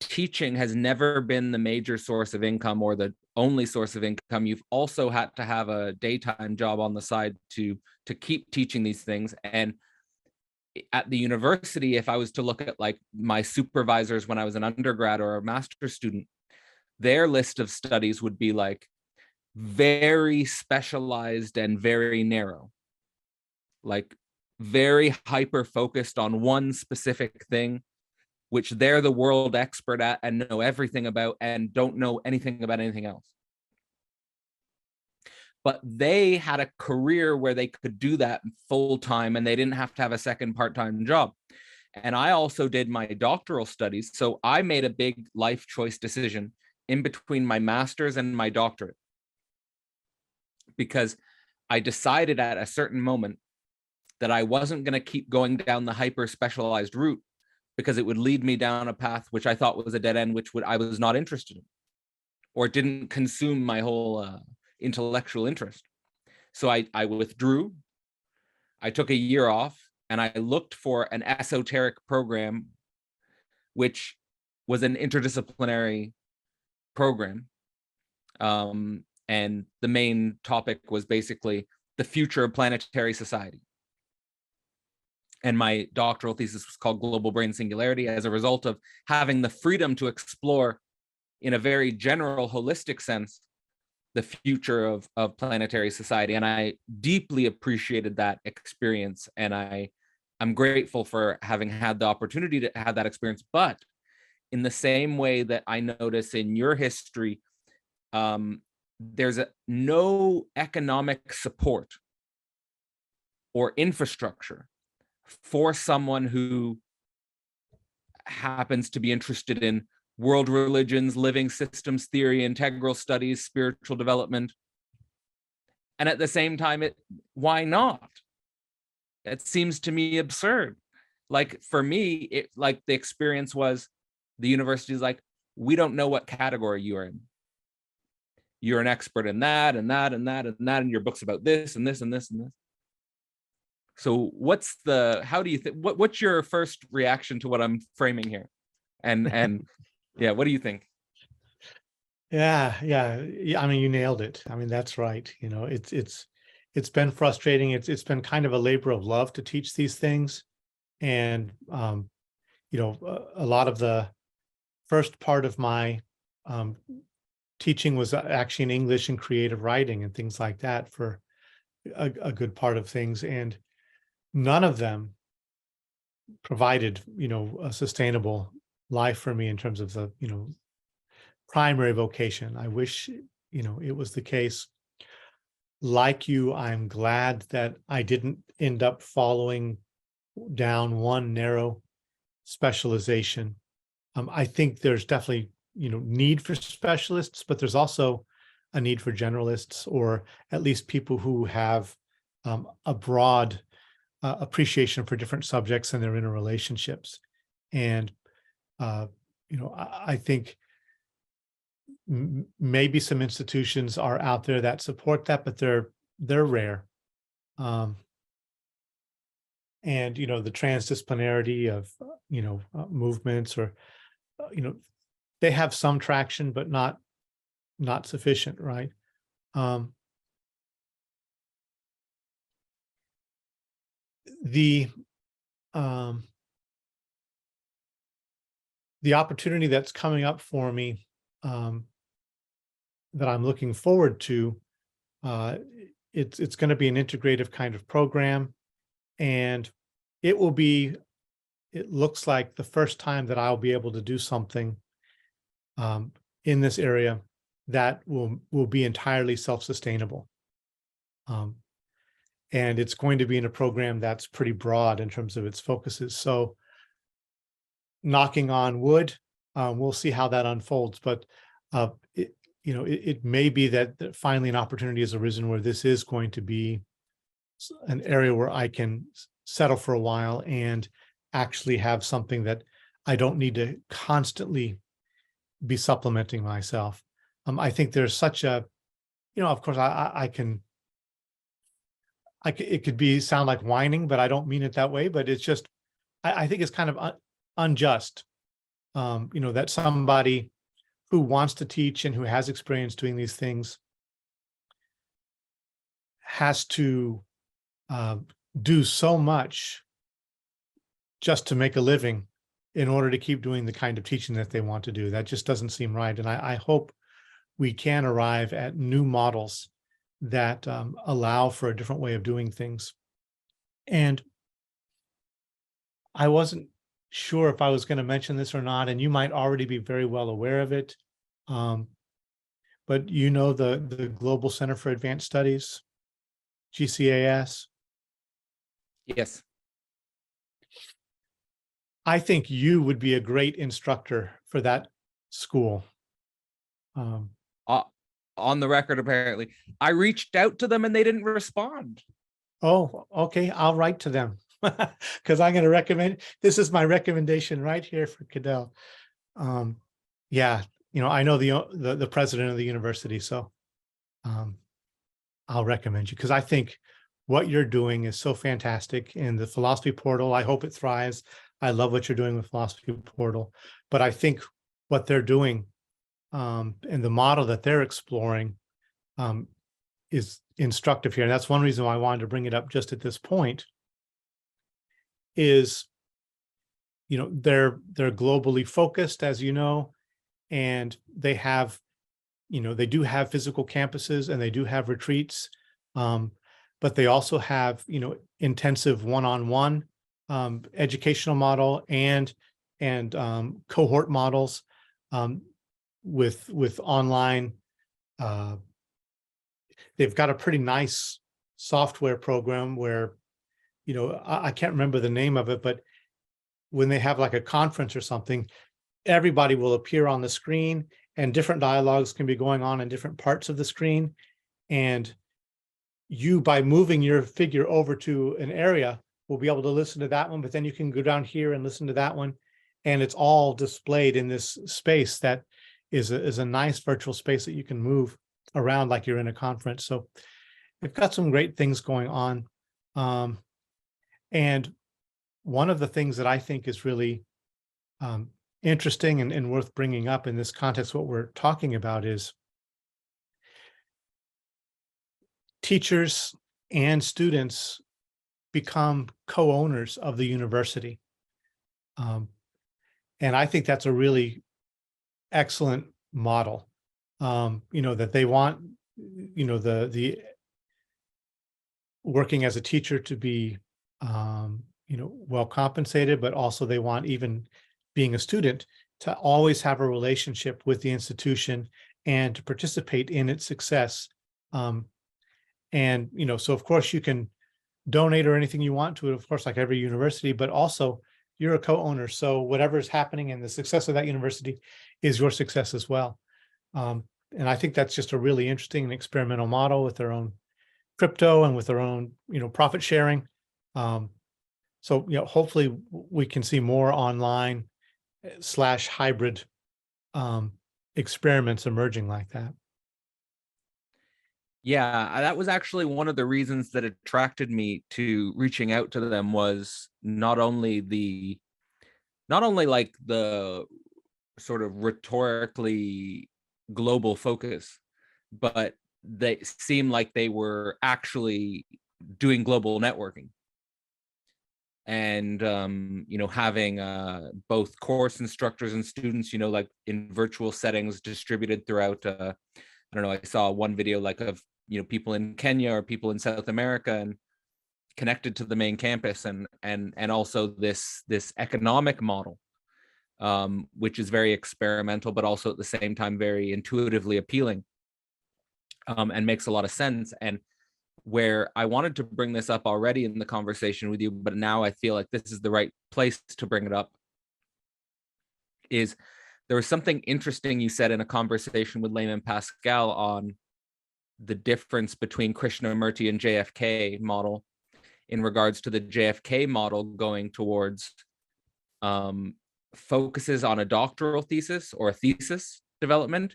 teaching has never been the major source of income or the only source of income. You've also had to have a daytime job on the side to keep teaching these things. And at the university, if I was to look at like my supervisors when I was an undergrad or a master's student, their list of studies would be like very specialized and very narrow, like very hyper focused on one specific thing, which they're the world expert at and know everything about, and don't know anything about anything else. But they had a career where they could do that full time, and they didn't have to have a second part-time job. And I also did my doctoral studies. So I made a big life choice decision in between my master's and my doctorate, because I decided at a certain moment that I wasn't going to keep going down the hyper specialized route, because it would lead me down a path which I thought was a dead end, I was not interested in, or didn't consume my whole intellectual interest. So I withdrew. I took a year off, and I looked for an esoteric program, which was an interdisciplinary program. And the main topic was basically the future of planetary society. And my doctoral thesis was called Global Brain Singularity, as a result of having the freedom to explore, in a very general, holistic sense, the future of planetary society. And I deeply appreciated that experience. And I'm grateful for having had the opportunity to have that experience. But in the same way that I notice in your history, there's no economic support or infrastructure for someone who happens to be interested in world religions, living systems theory, integral studies, spiritual development. And at the same time, why not? It seems to me absurd. like for me, it like the experience was the university is like, we don't know what category you're in. You're an expert in that and that and that and that, and your book's about this and this and this and this. So how do you think, what's your first reaction to what I'm framing here? And yeah, what do you think? Yeah. I mean, you nailed it. I mean, that's right. You know, it's been frustrating. It's been kind of a labor of love to teach these things. And, you know, a lot of the first part of my teaching was actually in English and creative writing and things like that for a good part of things. And none of them provided, you know, a sustainable life for me in terms of the, you know, primary vocation. I wish, you know, it was the case. Like you, I'm glad that I didn't end up following down one narrow specialization. I think there's definitely, you know, need for specialists, but there's also a need for generalists, or at least people who have a broad appreciation for different subjects and their interrelationships. And you know, I think maybe some institutions are out there that support that, but they're rare. And you know, the transdisciplinarity of you know movements, or you know, they have some traction, but not sufficient, right? The the opportunity that's coming up for me, that I'm looking forward to, it's going to be an integrative kind of program, and it will be, it looks like the first time that I'll be able to do something in this area that will be entirely self-sustainable. And it's going to be in a program that's pretty broad in terms of its focuses. So knocking on wood, we'll see how that unfolds. But you know, it may be that finally an opportunity has arisen where this is going to be an area where I can settle for a while and actually have something that I don't need to constantly be supplementing myself. I think there's such a, you know, of course it could be sound like whining, but I don't mean it that way. But it's just, I think it's kind of unjust, you know, that somebody who wants to teach and who has experience doing these things has to do so much just to make a living in order to keep doing the kind of teaching that they want to do. That just doesn't seem right. And I hope we can arrive at new models that allow for a different way of doing things. And I wasn't sure if I was going to mention this or not, and you might already be very well aware of it. But you know the Global Center for Advanced Studies, GCAS? Yes. I think you would be a great instructor for that school. On the record, apparently. I reached out to them and they didn't respond. Oh, okay. I'll write to them because I'm going to recommend, this is my recommendation right here for Cadell. Yeah, you know, I know the president of the university, so I'll recommend you because I think what you're doing is so fantastic. And the philosophy portal, I hope it thrives. I love what you're doing with philosophy portal, but I think what they're doing and the model that they're exploring is instructive here. And that's one reason why I wanted to bring it up just at this point is, you know, they're globally focused, as you know, and they have, you know, they do have physical campuses and they do have retreats, but they also have, you know, intensive one-on-one educational model and cohort models with online. They've got a pretty nice software program where, you know, I can't remember the name of it, but when they have like a conference or something, everybody will appear on the screen and different dialogues can be going on in different parts of the screen. And you, by moving your figure over to an area, will be able to listen to that one, but then you can go down here and listen to that one. And it's all displayed in this space that is a nice virtual space that you can move around like you're in a conference. So we've got some great things going on. Um, and one of the things that I think is really interesting and worth bringing up in this context, what we're talking about is teachers and students become co-owners of the university. And I think that's a really excellent model. That they want, the working as a teacher to be, well compensated, but also they want, even being a student, to always have a relationship with the institution and to participate in its success. So of course you can donate or anything you want to it, of course, like every university, but also you're a co-owner. So whatever is happening and the success of that university is your success as well. And I think that's just a really interesting and experimental model with their own crypto and with their own, profit sharing. So, hopefully we can see more online / hybrid experiments emerging like that. Yeah, that was actually one of the reasons that attracted me to reaching out to them, was not only like the sort of rhetorically global focus, but they seemed like they were actually doing global networking. And having both course instructors and students, like in virtual settings distributed throughout. I don't know. I saw one video like of people in Kenya or people in South America and connected to the main campus, and also this economic model, which is very experimental, but also at the same time very intuitively appealing, and makes a lot of sense. And where I wanted to bring this up already in the conversation with you, but now I feel like this is the right place to bring it up, is there was something interesting you said in a conversation with Layman Pascal on the difference between Krishnamurti and JFK model, in regards to the JFK model going towards focuses on a doctoral thesis or a thesis development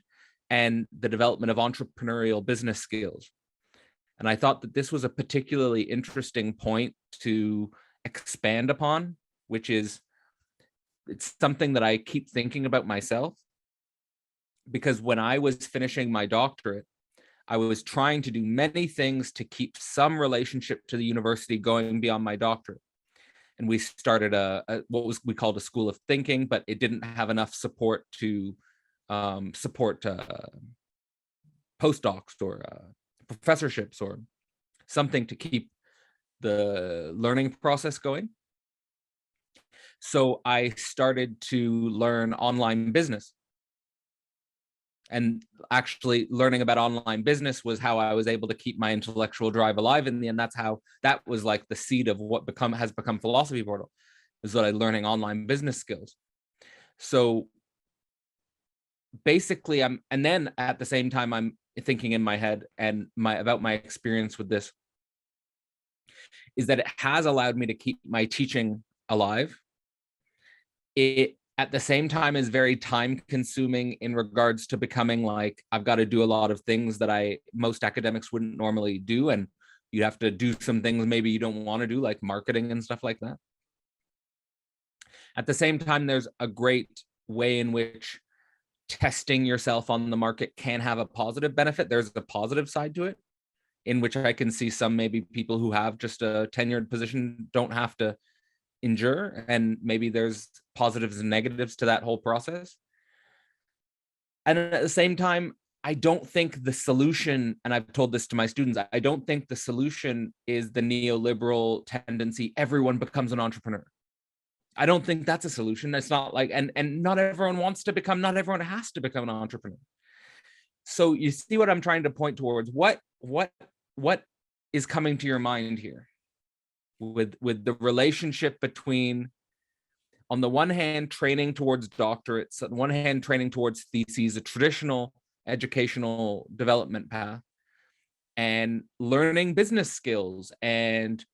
and the development of entrepreneurial business skills. And I thought that this was a particularly interesting point to expand upon, which is, it's something that I keep thinking about myself, because when I was finishing my doctorate, I was trying to do many things to keep some relationship to the university going beyond my doctorate. And we started what we called a school of thinking, but it didn't have enough support to support postdocs or professorships or something to keep the learning process going. So I started to learn online business. And actually learning about online business was how I was able to keep my intellectual drive alive in the end. That was like the seed of what has become Philosophy Portal, is that I'm learning online business skills. So basically and then at the same time, I'm thinking in my head and about my experience with this, is that it has allowed me to keep my teaching alive. It at the same time is very time consuming in regards to becoming like, I've got to do a lot of things that most academics wouldn't normally do. And you have to do some things maybe you don't want to do, like marketing and stuff like that. At the same time, there's a great way in which testing yourself on the market can have a positive benefit. There's a positive side to it, in which I can see some maybe people who have just a tenured position don't have to endure, and maybe there's positives and negatives to that whole process. And at the same time, I don't think the solution, and I've told this to my students, I don't think the solution is the neoliberal tendency, everyone becomes an entrepreneur. I don't think that's a solution. It's not like, and not everyone not everyone has to become an entrepreneur. So you see what I'm trying to point towards. What is coming to your mind here with the relationship between, on the one hand, training towards doctorates, on the one hand, training towards theses, a traditional educational development path, and learning business skills and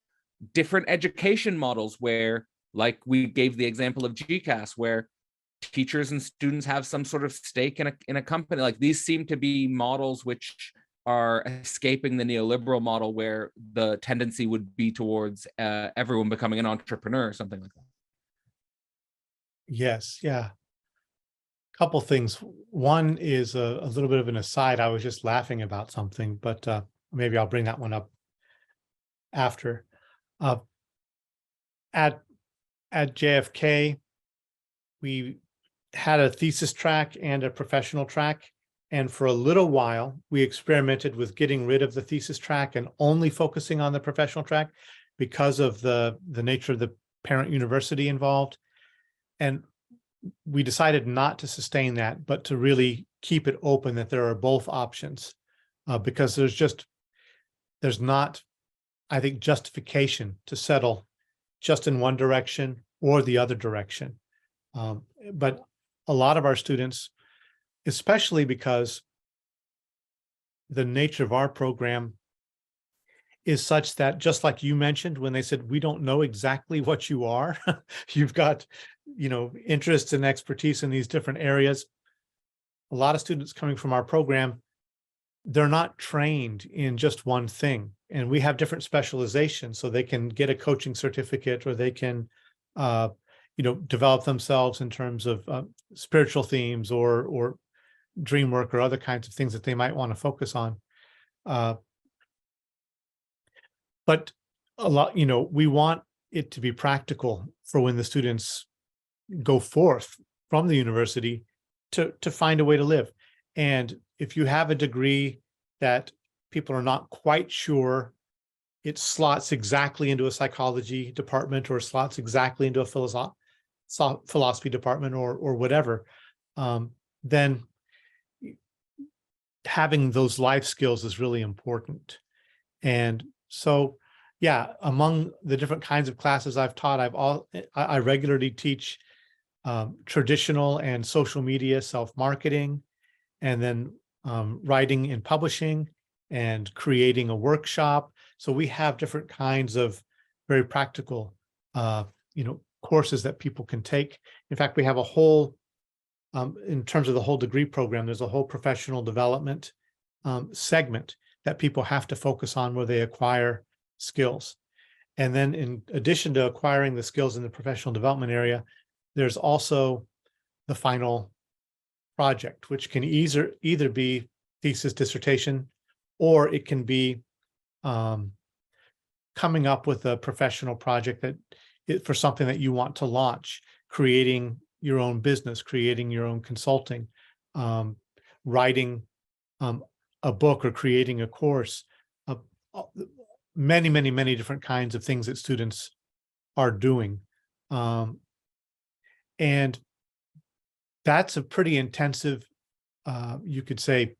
different education models where, like we gave the example of GCAS, where teachers and students have some sort of stake in a company. Like these seem to be models which are escaping the neoliberal model, where the tendency would be towards everyone becoming an entrepreneur or something like that. Yes, yeah. Couple things. One is a little bit of an aside. I was just laughing about something, but maybe I'll bring that one up after. Uh, at JFK, we had a thesis track and a professional track. And for a little while, we experimented with getting rid of the thesis track and only focusing on the professional track because of the nature of the parent university involved. And we decided not to sustain that, but to really keep it open, that there are both options, because there's not, I think, justification to settle just in one direction or the other direction. But a lot of our students, especially because the nature of our program is such that, just like you mentioned, when they said, we don't know exactly what you are, you've got, interests and expertise in these different areas. A lot of students coming from our program, they're not trained in just one thing. And we have different specializations, so they can get a coaching certificate, or they can, develop themselves in terms of spiritual themes or dream work or other kinds of things that they might want to focus on. But a lot, we want it to be practical for when the students go forth from the university to find a way to live. And if you have a degree that people are not quite sure it slots exactly into a psychology department, or slots exactly into a philosophy department, or whatever, then having those life skills is really important. And so, yeah, among the different kinds of classes I've taught, I regularly teach traditional and social media self-marketing, and then writing and publishing, and creating a workshop. So we have different kinds of very practical, courses that people can take. In fact, we have a whole, in terms of the whole degree program, there's a whole professional development segment that people have to focus on, where they acquire skills. And then, in addition to acquiring the skills in the professional development area, there's also the final project, which can either be thesis, dissertation, or it can be coming up with a professional project for something that you want to launch, creating your own business, creating your own consulting, writing a book, or creating a course. Many, many, many different kinds of things that students are doing. And that's a pretty intensive, you could say,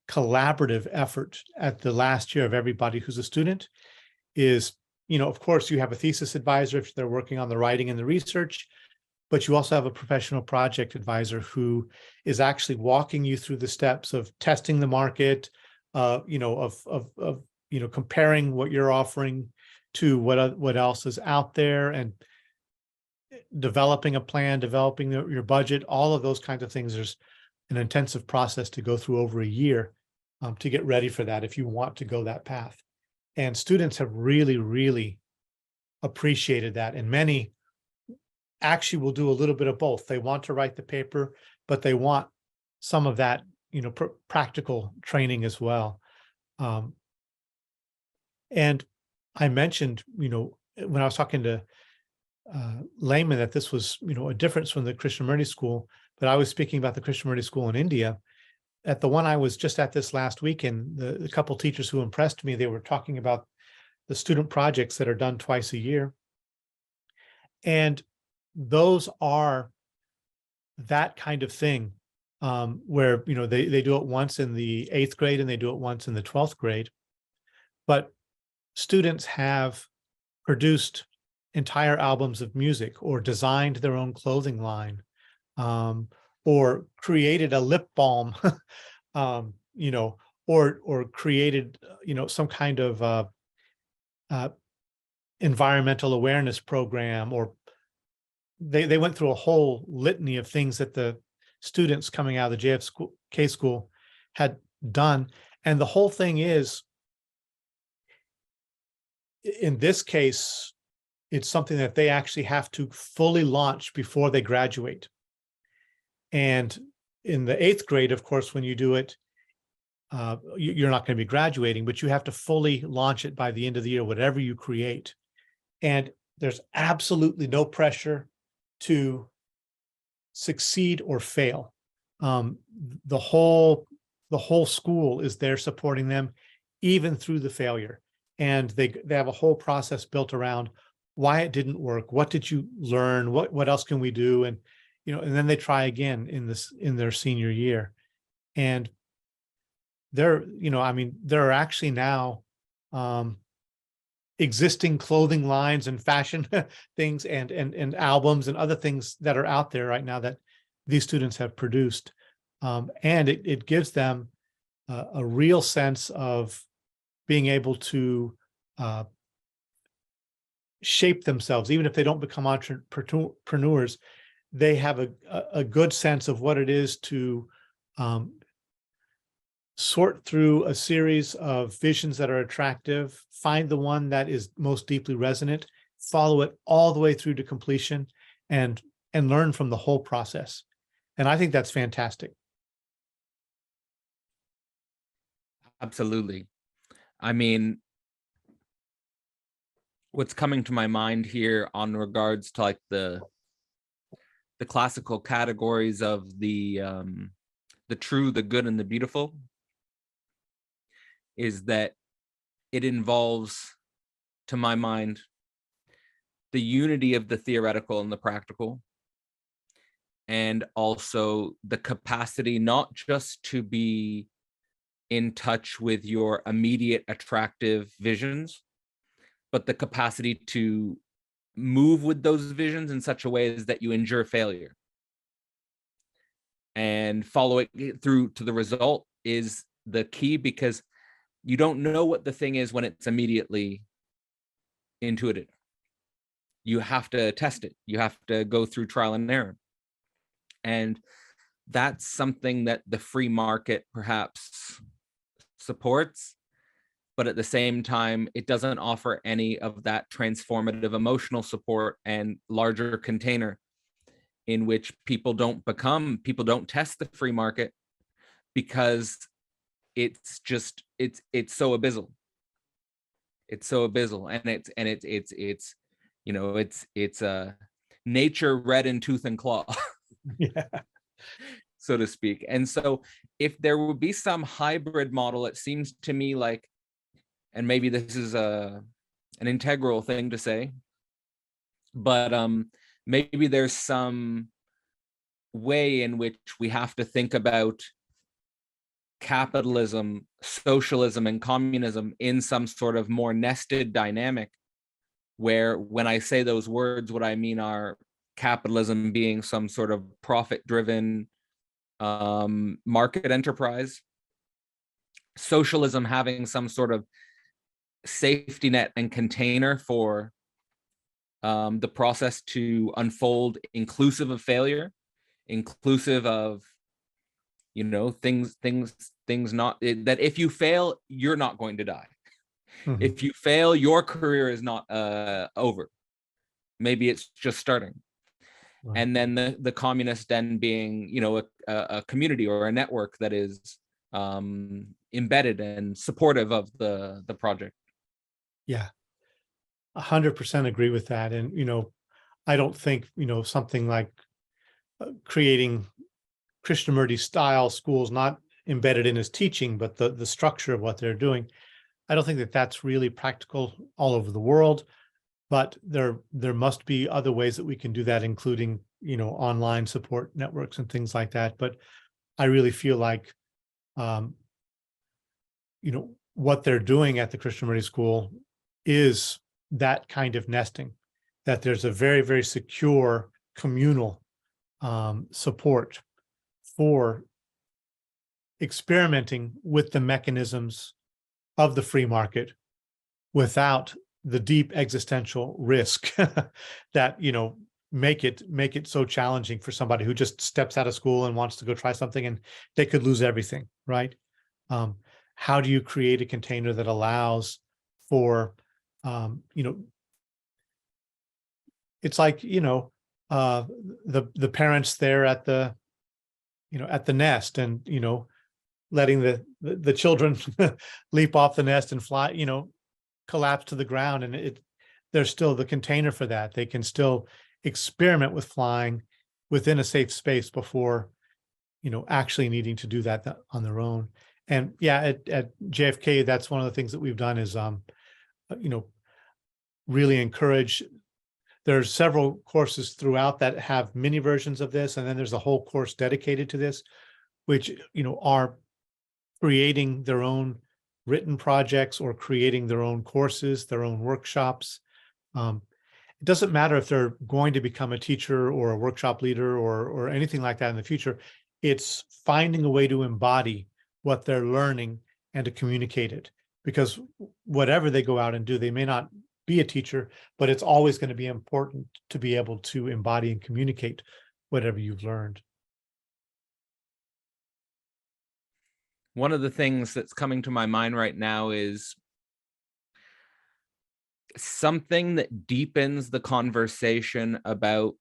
collaborative effort at the last year of everybody who's a student. Is, of course, you have a thesis advisor if they're working on the writing and the research, but you also have a professional project advisor who is actually walking you through the steps of testing the market, of comparing what you're offering to what else is out there, and developing a plan, developing your budget, all of those kinds of things. There's an intensive process to go through over a year to get ready for that, if you want to go that path. And students have really, really appreciated that. And many actually will do a little bit of both. They want to write the paper, but they want some of that, practical training as well. And I mentioned, when I was talking to layman, that this was, a difference from the Krishnamurti school, but I was speaking about the Krishnamurti school in India. At the one I was just at this last weekend, the couple teachers who impressed me, they were talking about the student projects that are done twice a year. And those are that kind of thing, where, they do it once in the 8th grade and they do it once in the 12th grade. But students have produced entire albums of music, or designed their own clothing line, or created a lip balm, or created, some kind of environmental awareness program, or they went through a whole litany of things that the students coming out of the JFK school had done. And the whole thing is, in this case, it's something that they actually have to fully launch before they graduate. And in the 8th grade, of course, when you do it, you're not going to be graduating, but you have to fully launch it by the end of the year, whatever you create. And there's absolutely no pressure to succeed or fail. The whole school is there supporting them, even through the failure. And they have a whole process built around why it didn't work. What did you learn? What else can we do? And, and then they try again in their senior year. And there are actually now existing clothing lines and fashion things and albums and other things that are out there right now that these students have produced. And it gives them a real sense of being able to shape themselves. Even if they don't become entrepreneurs, they have a good sense of what it is to sort through a series of visions that are attractive, find the one that is most deeply resonant, follow it all the way through to completion, and learn from the whole process. And I think that's fantastic. Absolutely. I mean, what's coming to my mind here on regards to like the classical categories of the true, the good, and the beautiful is that it involves, to my mind, the unity of the theoretical and the practical, and also the capacity not just to be in touch with your immediate attractive visions, but the capacity to move with those visions in such a way as that you endure failure and follow it through to the result is the key, because you don't know what the thing is when it's immediately intuited. You have to test it. You have to go through trial and error. And that's something that the free market perhaps supports, but at the same time, it doesn't offer any of that transformative emotional support and larger container in which people don't test the free market, because it's so abysmal. It's so abysmal, and it's nature red in tooth and claw. Yeah. So to speak. And so if there would be some hybrid model, it seems to me like, and maybe this is an integral thing to say, but maybe there's some way in which we have to think about capitalism, socialism, and communism in some sort of more nested dynamic, where when I say those words, what I mean are capitalism being some sort of profit-driven market enterprise, socialism having some sort of safety net and container for the process to unfold, inclusive of failure, inclusive of things not that if you fail, you're not going to die. Mhm. If you fail, your career is not over. Maybe it's just starting. Right. And then the communist then being a community or a network that is embedded and supportive of the project. Yeah, 100% agree with that. And I don't think something like creating Krishnamurti style schools, not embedded in his teaching, but the structure of what they're doing, I don't think that that's really practical all over the world. But there must be other ways that we can do that, including online support networks and things like that. But I really feel like what they're doing at the Krishnamurti School is that kind of nesting, that there's a very, very secure communal support for experimenting with the mechanisms of the free market without the deep existential risk that, make it so challenging for somebody who just steps out of school and wants to go try something, and they could lose everything, right? Um, how do you create a container that allows for, you know, it's like, uh, the parents there at the, at the nest, and, letting the children leap off the nest and fly, collapse to the ground, and there's still the container for that. They can still experiment with flying within a safe space before, actually needing to do that on their own. And yeah, at JFK, that's one of the things that we've done is, you know, really encourage. There's several courses throughout that have mini versions of this, and then there's a whole course dedicated to this, which, are creating their own written projects or creating their own courses, their own workshops. It doesn't matter if they're going to become a teacher or a workshop leader or anything like that in the future. It's finding a way to embody what they're learning and to communicate it. Because whatever they go out and do, they may not be a teacher, but it's always going to be important to be able to embody and communicate whatever you've learned. One of the things that's coming to my mind right now is something that deepens the conversation about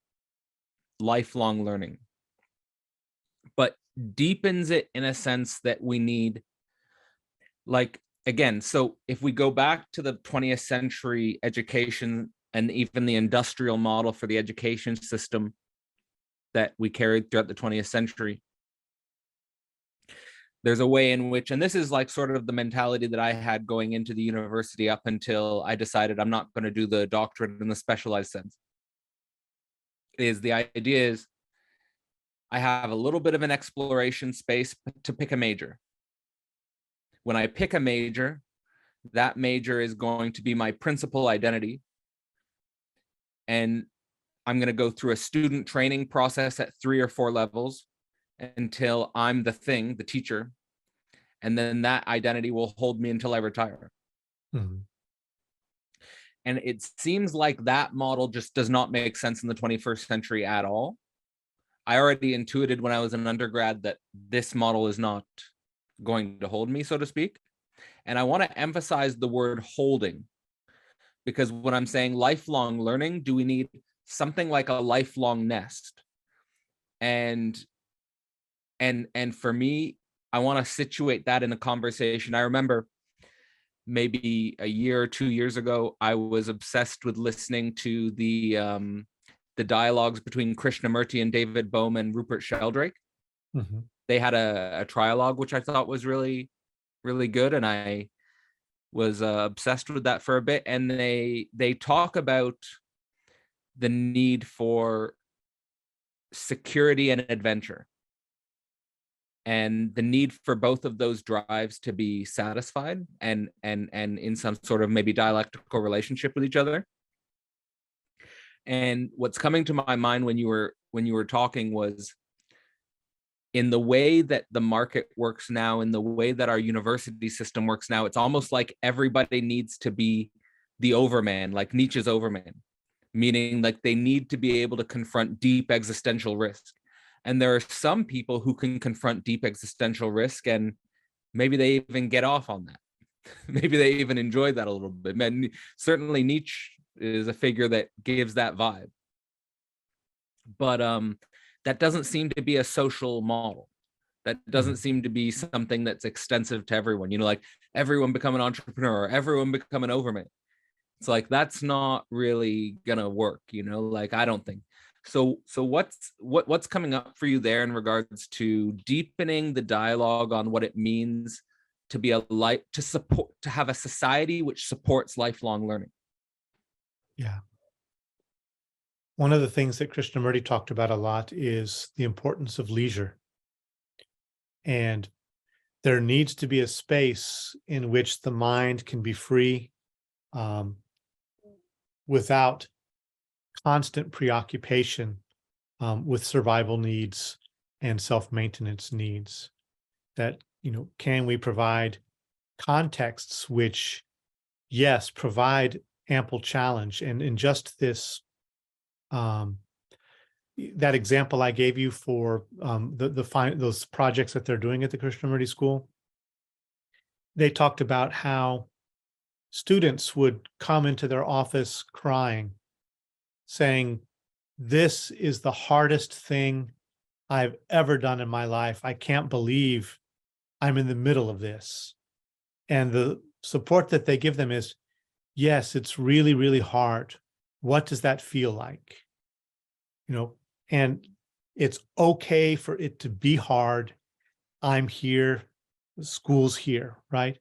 lifelong learning, but deepens it in a sense that we need, like, again, so if we go back to the 20th century education and even the industrial model for the education system that we carried throughout the 20th century, there's a way in which, and this is like sort of the mentality that I had going into the university up until I decided I'm not going to do the doctorate in the specialized sense, is the idea is I have a little bit of an exploration space to pick a major. When I pick a major, that major is going to be my principal identity. And I'm going to go through a student training process at 3 or 4 levels until I'm the thing, the teacher. And then that identity will hold me until I retire. Mm-hmm. And it seems like that model just does not make sense in the 21st century at all. I already intuited when I was an undergrad that this model is not going to hold me, so to speak. And I want to emphasize the word holding, because when I'm saying lifelong learning, do we need something like a lifelong nest? And for me, I want to situate that in a conversation. I remember maybe a year or 2 years ago, I was obsessed with listening to the dialogues between Krishnamurti and David Bohm and Rupert Sheldrake. Mm-hmm. They had a trialogue, which I thought was really, really good. And I was obsessed with that for a bit. And they talk about the need for security and adventure, and the need for both of those drives to be satisfied and in some sort of maybe dialectical relationship with each other. And what's coming to my mind when you were talking was, in the way that the market works now, in the way that our university system works now, it's almost like everybody needs to be the overman, like Nietzsche's overman, meaning like they need to be able to confront deep existential risk. And there are some people who can confront deep existential risk, and maybe they even get off on that. Maybe they even enjoy that a little bit. Man, certainly Nietzsche is a figure that gives that vibe. But that doesn't seem to be a social model. That doesn't seem to be something that's extensive to everyone. Like everyone become an entrepreneur, or everyone become an overman. It's like, that's not really gonna work, like, I don't think. So what's coming up for you there in regards to deepening the dialogue on what it means to be to have a society which supports lifelong learning? Yeah. One of the things that Krishnamurti talked about a lot is the importance of leisure. And there needs to be a space in which the mind can be free, um, without constant preoccupation with survival needs and self-maintenance needs. That, can we provide contexts which, yes, provide ample challenge. And in just this, um, that example I gave you for those projects that they're doing at the Krishnamurti School, they talked about how students would come into their office crying, saying, "This is the hardest thing I've ever done in my life. I can't believe I'm in the middle of this." And the support that they give them is, yes, it's really, really hard. What does that feel like? You know, and it's okay for it to be hard. I'm here, the school's here, right?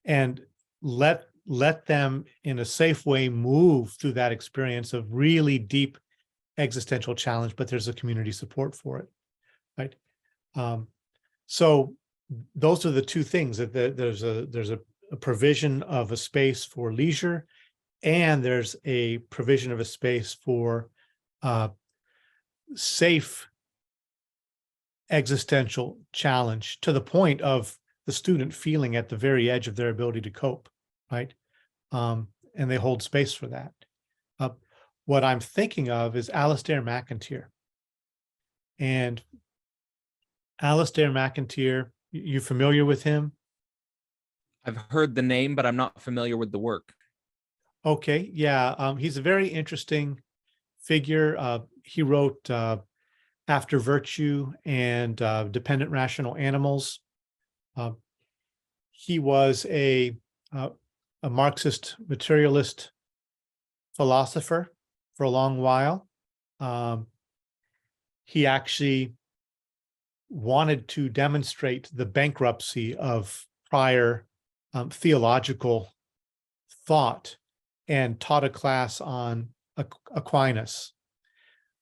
And let them in a safe way move through that experience of really deep existential challenge, but there's a community support for it, right? So those are the two things, that there's a provision of a space for leisure, and there's a provision of a space for safe existential challenge, to the point of the student feeling at the very edge of their ability to cope, right? And they hold space for that. What I'm thinking of is Alistair McIntyre. And Alistair McIntyre, you familiar with him? I've heard the name, but I'm not familiar with the work. Okay, yeah, he's a very interesting figure. He wrote After Virtue and Dependent Rational Animals. He was a Marxist materialist philosopher for a long while. He actually wanted to demonstrate the bankruptcy of prior theological thought, and taught a class on Aquinas.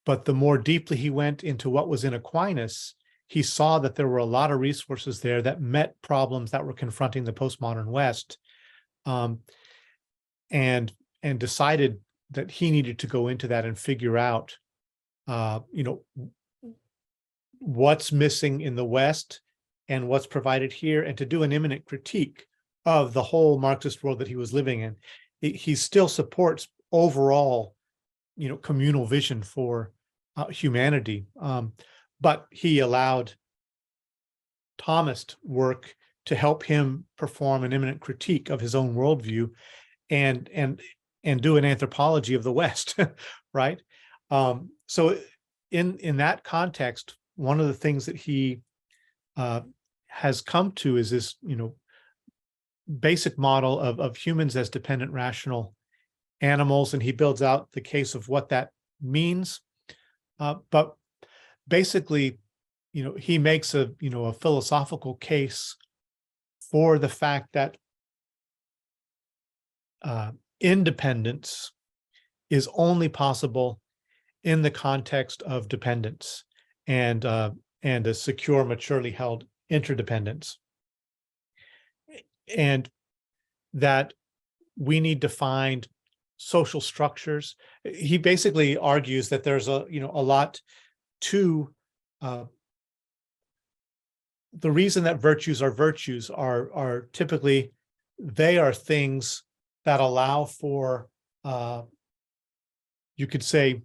But the more deeply he went into what was in Aquinas, he saw that there were a lot of resources there that met problems that were confronting the postmodern West, and decided that he needed to go into that and figure out, what's missing in the West and what's provided here, and to do an imminent critique of the whole Marxist world that he was living in. He still supports overall, communal vision for humanity, but he allowed Thomist work to help him perform an imminent critique of his own worldview, and do an anthropology of the West, right? So in that context, one of the things that he has come to is this, basic model of humans as dependent rational animals, and he builds out the case of what that means. But basically, he makes a philosophical case for the fact that independence is only possible in the context of dependence, and a secure, maturely held interdependence, and that we need to find social structures. He basically argues that there's a lot to the reason that virtues are typically, they are things that allow for, you could say,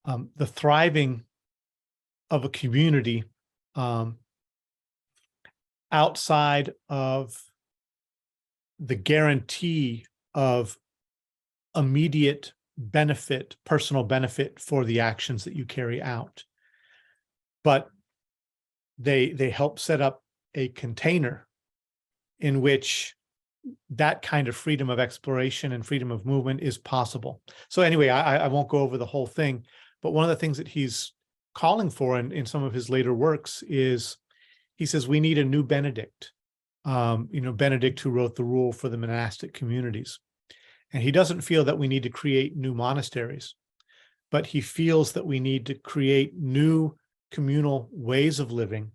the thriving of a community outside of the guarantee of immediate benefit, personal benefit for the actions that you carry out. But they help set up a container in which that kind of freedom of exploration and freedom of movement is possible. So anyway, I won't go over the whole thing, but one of the things that he's calling for in some of his later works is, he says, we need a new Benedict, Benedict, who wrote the rule for the monastic communities. And he doesn't feel that we need to create new monasteries, but he feels that we need to create new communal ways of living,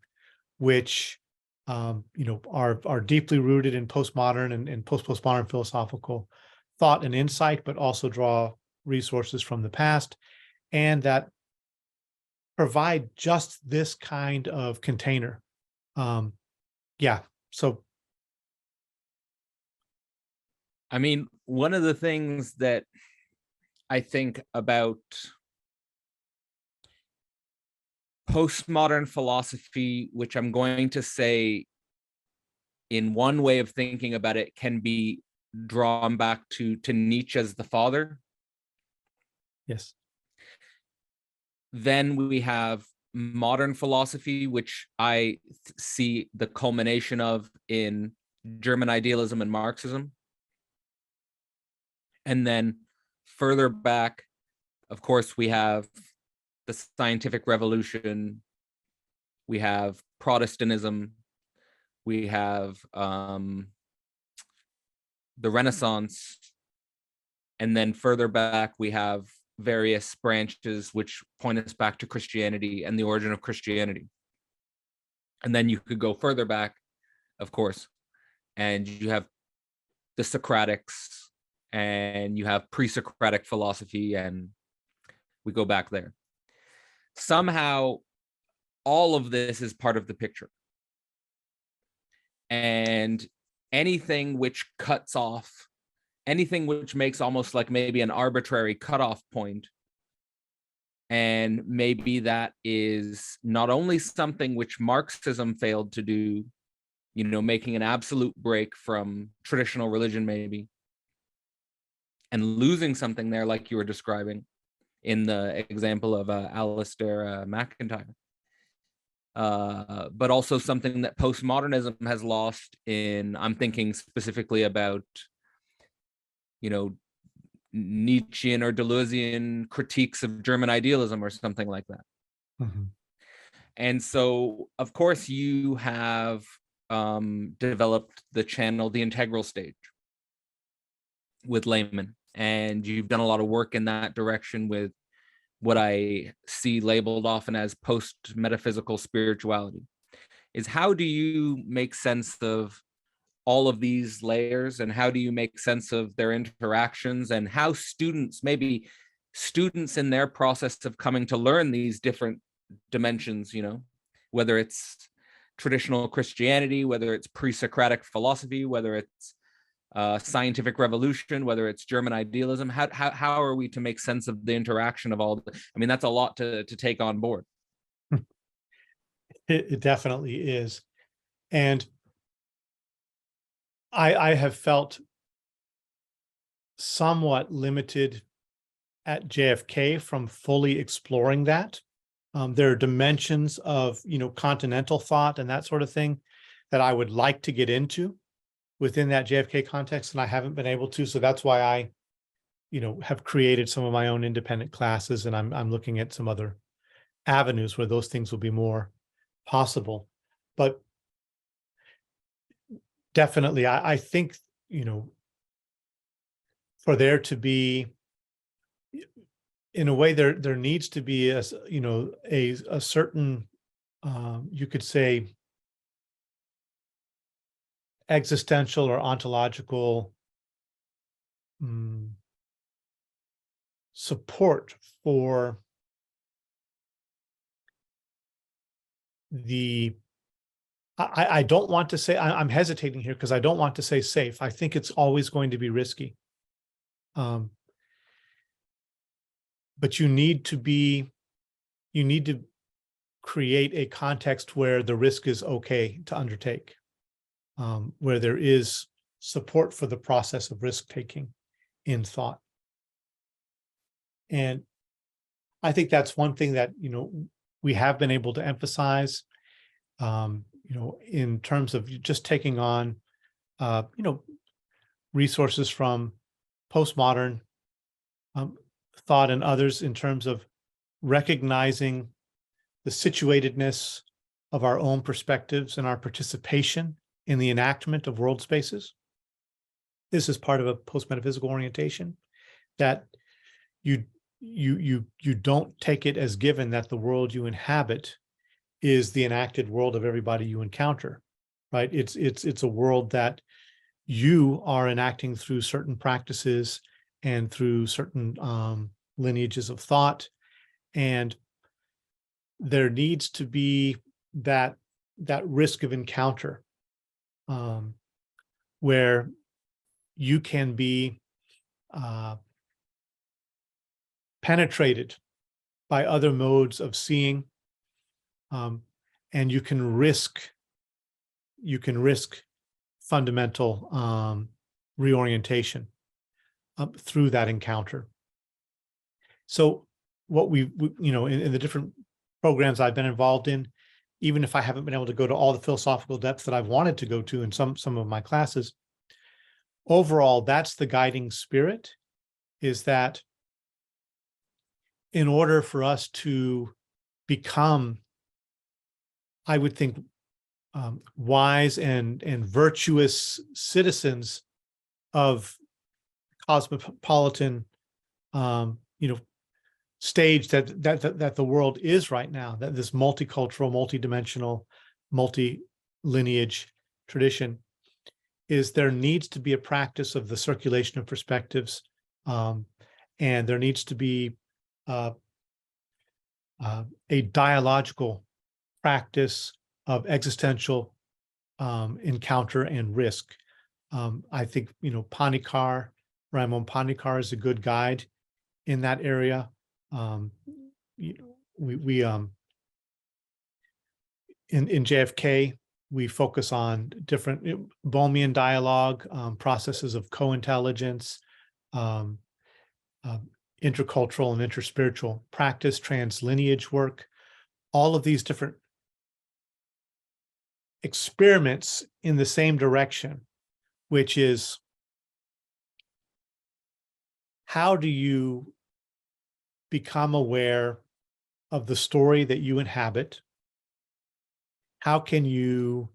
which are deeply rooted in postmodern and post-postmodern philosophical thought and insight, but also draw resources from the past, and that provide just this kind of container. So I mean, one of the things that I think about postmodern philosophy, which I'm going to say in one way of thinking about it can be drawn back to Nietzsche as the father. Yes. Then we have modern philosophy, which I see the culmination of in German idealism and Marxism. And then further back, of course, we have the scientific revolution, we have Protestantism, we have the Renaissance, and then further back, we have various branches which point us back to Christianity and the origin of Christianity. And then you could go further back, of course, and you have the Socratics, and you have pre-Socratic philosophy, and we go back there. Somehow, all of this is part of the picture. And anything which cuts off, anything which makes almost like maybe an arbitrary cutoff point, and maybe that is not only something which Marxism failed to do, you know, making an absolute break from traditional religion maybe, and losing something there like you were describing in the example of Alistair McIntyre, but also something that postmodernism has lost in, I'm thinking specifically about, you know, Nietzschean or Deleuzian critiques of German idealism or something like that. Mm-hmm. And so, of course, you have developed the channel, the integral stage with Layman, and you've done a lot of work in that direction with what I see labeled often as post-metaphysical spirituality. Is how do you make sense of all of these layers, and how do you make sense of their interactions, and how students, maybe students in their process of coming to learn these different dimensions, you know, whether it's traditional Christianity, whether it's pre-Socratic philosophy, whether it's scientific revolution, whether it's German idealism, how are we to make sense of the interaction of all I mean, that's a lot to take on board. It definitely is. And I have felt somewhat limited at JFK from fully exploring that. There are dimensions of, you know, continental thought and that sort of thing that I would like to get into within that JFK context, and I haven't been able to. So that's why I, you know, have created some of my own independent classes, and I'm looking at some other avenues where those things will be more possible. But definitely, I think, you know, for there to be, in a way, there needs to be a, you know, a certain, you could say, existential or ontological support for the, I don't want to say, I'm hesitating here because I don't want to say safe. I think it's always going to be risky. But you need to create a context where the risk is okay to undertake, where there is support for the process of risk-taking in thought. And I think that's one thing that, you know, we have been able to emphasize, you know, in terms of just taking on, you know, resources from postmodern thought and others, in terms of recognizing the situatedness of our own perspectives and our participation in the enactment of world spaces. This is part of a post-metaphysical orientation, that you don't take it as given that the world you inhabit is the enacted world of everybody you encounter, right? It's a world that you are enacting through certain practices and through certain lineages of thought. And there needs to be that risk of encounter, where you can be penetrated by other modes of seeing, and you can risk fundamental reorientation through that encounter. So what in the different programs I've been involved in, even if I haven't been able to go to all the philosophical depths that I've wanted to go to in some of my classes, overall, that's the guiding spirit, is that in order for us to become, I would think, wise and virtuous citizens of cosmopolitan, stage that the world is right now, that this multicultural, multidimensional, multi-lineage tradition, is there needs to be a practice of the circulation of perspectives, and there needs to be a dialogical practice of existential encounter and risk. I think Panikar, Ramon Panikar, is a good guide in that area. We in JFK, we focus on different Bohmian dialogue, processes of co-intelligence, intercultural and interspiritual practice, translineage work, all of these different experiments in the same direction, which is, how do you become aware of the story that you inhabit? How can you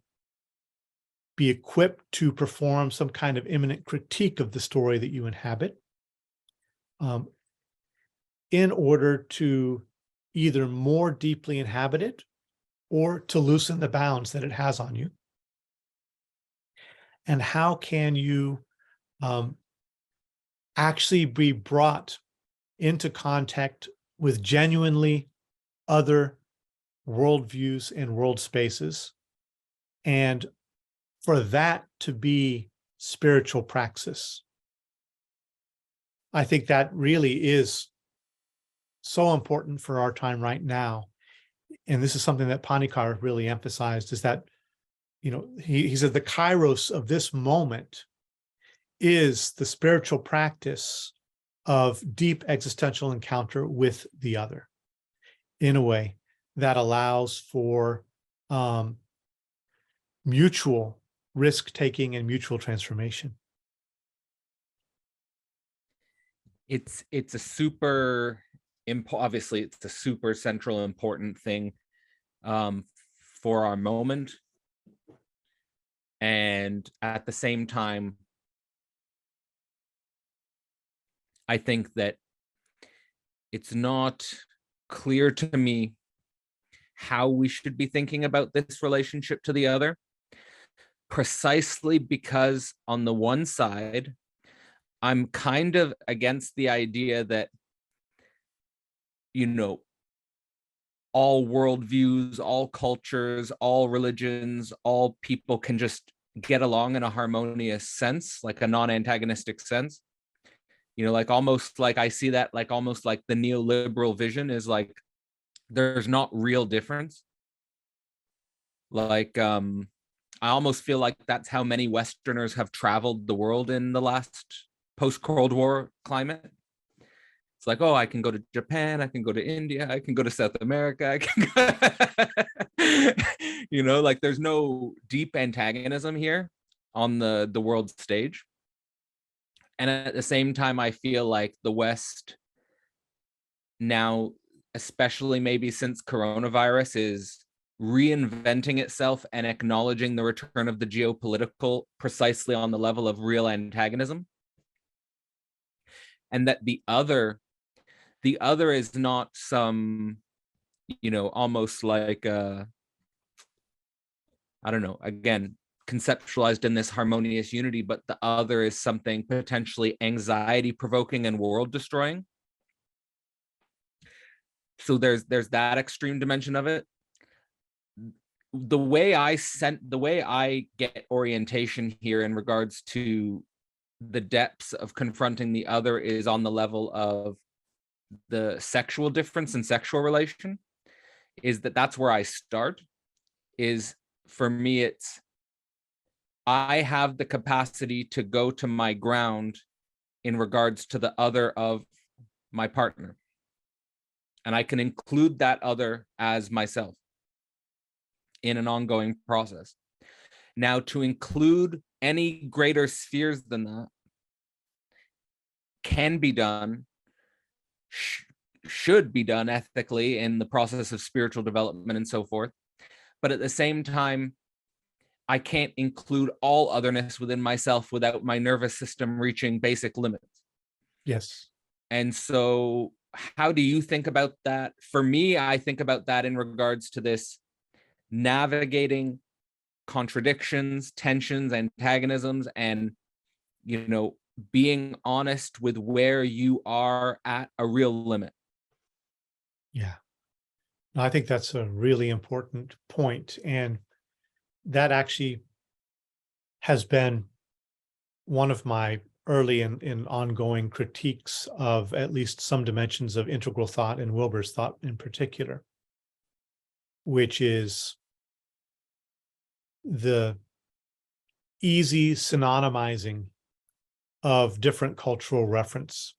be equipped to perform some kind of imminent critique of the story that you inhabit, in order to either more deeply inhabit it or to loosen the bounds that it has on you? And how can you actually be brought into contact with genuinely other worldviews and world spaces, and for that to be spiritual praxis? I think that really is so important for our time right now. And this is something that Panikar really emphasized, is that, he said the kairos of this moment is the spiritual practice of deep existential encounter with the other in a way that allows for mutual risk-taking and mutual transformation. It's a super obviously it's a super central important thing for our moment, and at the same time, I think that it's not clear to me how we should be thinking about this relationship to the other, precisely because on the one side, I'm kind of against the idea that, all worldviews, all cultures, all religions, all people can just get along in a harmonious sense, like a non-antagonistic sense. Like almost like I see that like almost like the neoliberal vision is like, there's not real difference. Like, I almost feel like that's how many Westerners have traveled the world in the last post-Cold War climate. It's like, oh, I can go to Japan, I can go to India, I can go to South America, I can go like there's no deep antagonism here on the world stage. And at the same time, I feel like the West now, especially maybe since coronavirus, is reinventing itself and acknowledging the return of the geopolitical precisely on the level of real antagonism. And that the other is not some, almost like I don't know, again, conceptualized in this harmonious unity, but the other is something potentially anxiety provoking and world destroying. So there's that extreme dimension of it. The way I get orientation here in regards to the depths of confronting the other is on the level of the sexual difference in sexual relation, is that's where I start. Is for me, it's I have the capacity to go to my ground in regards to the other of my partner. And I can include that other as myself in an ongoing process. Now, to include any greater spheres than that can be done, should be done ethically in the process of spiritual development and so forth. But at the same time, I can't include all otherness within myself without my nervous system reaching basic limits. Yes. And so how do you think about that? For me, I think about that in regards to this navigating contradictions, tensions, antagonisms, and, being honest with where you are at a real limit. Yeah. I think that's a really important point. And that actually has been one of my early and ongoing critiques of at least some dimensions of integral thought and Wilber's thought in particular, which is the easy synonymizing of different cultural reference.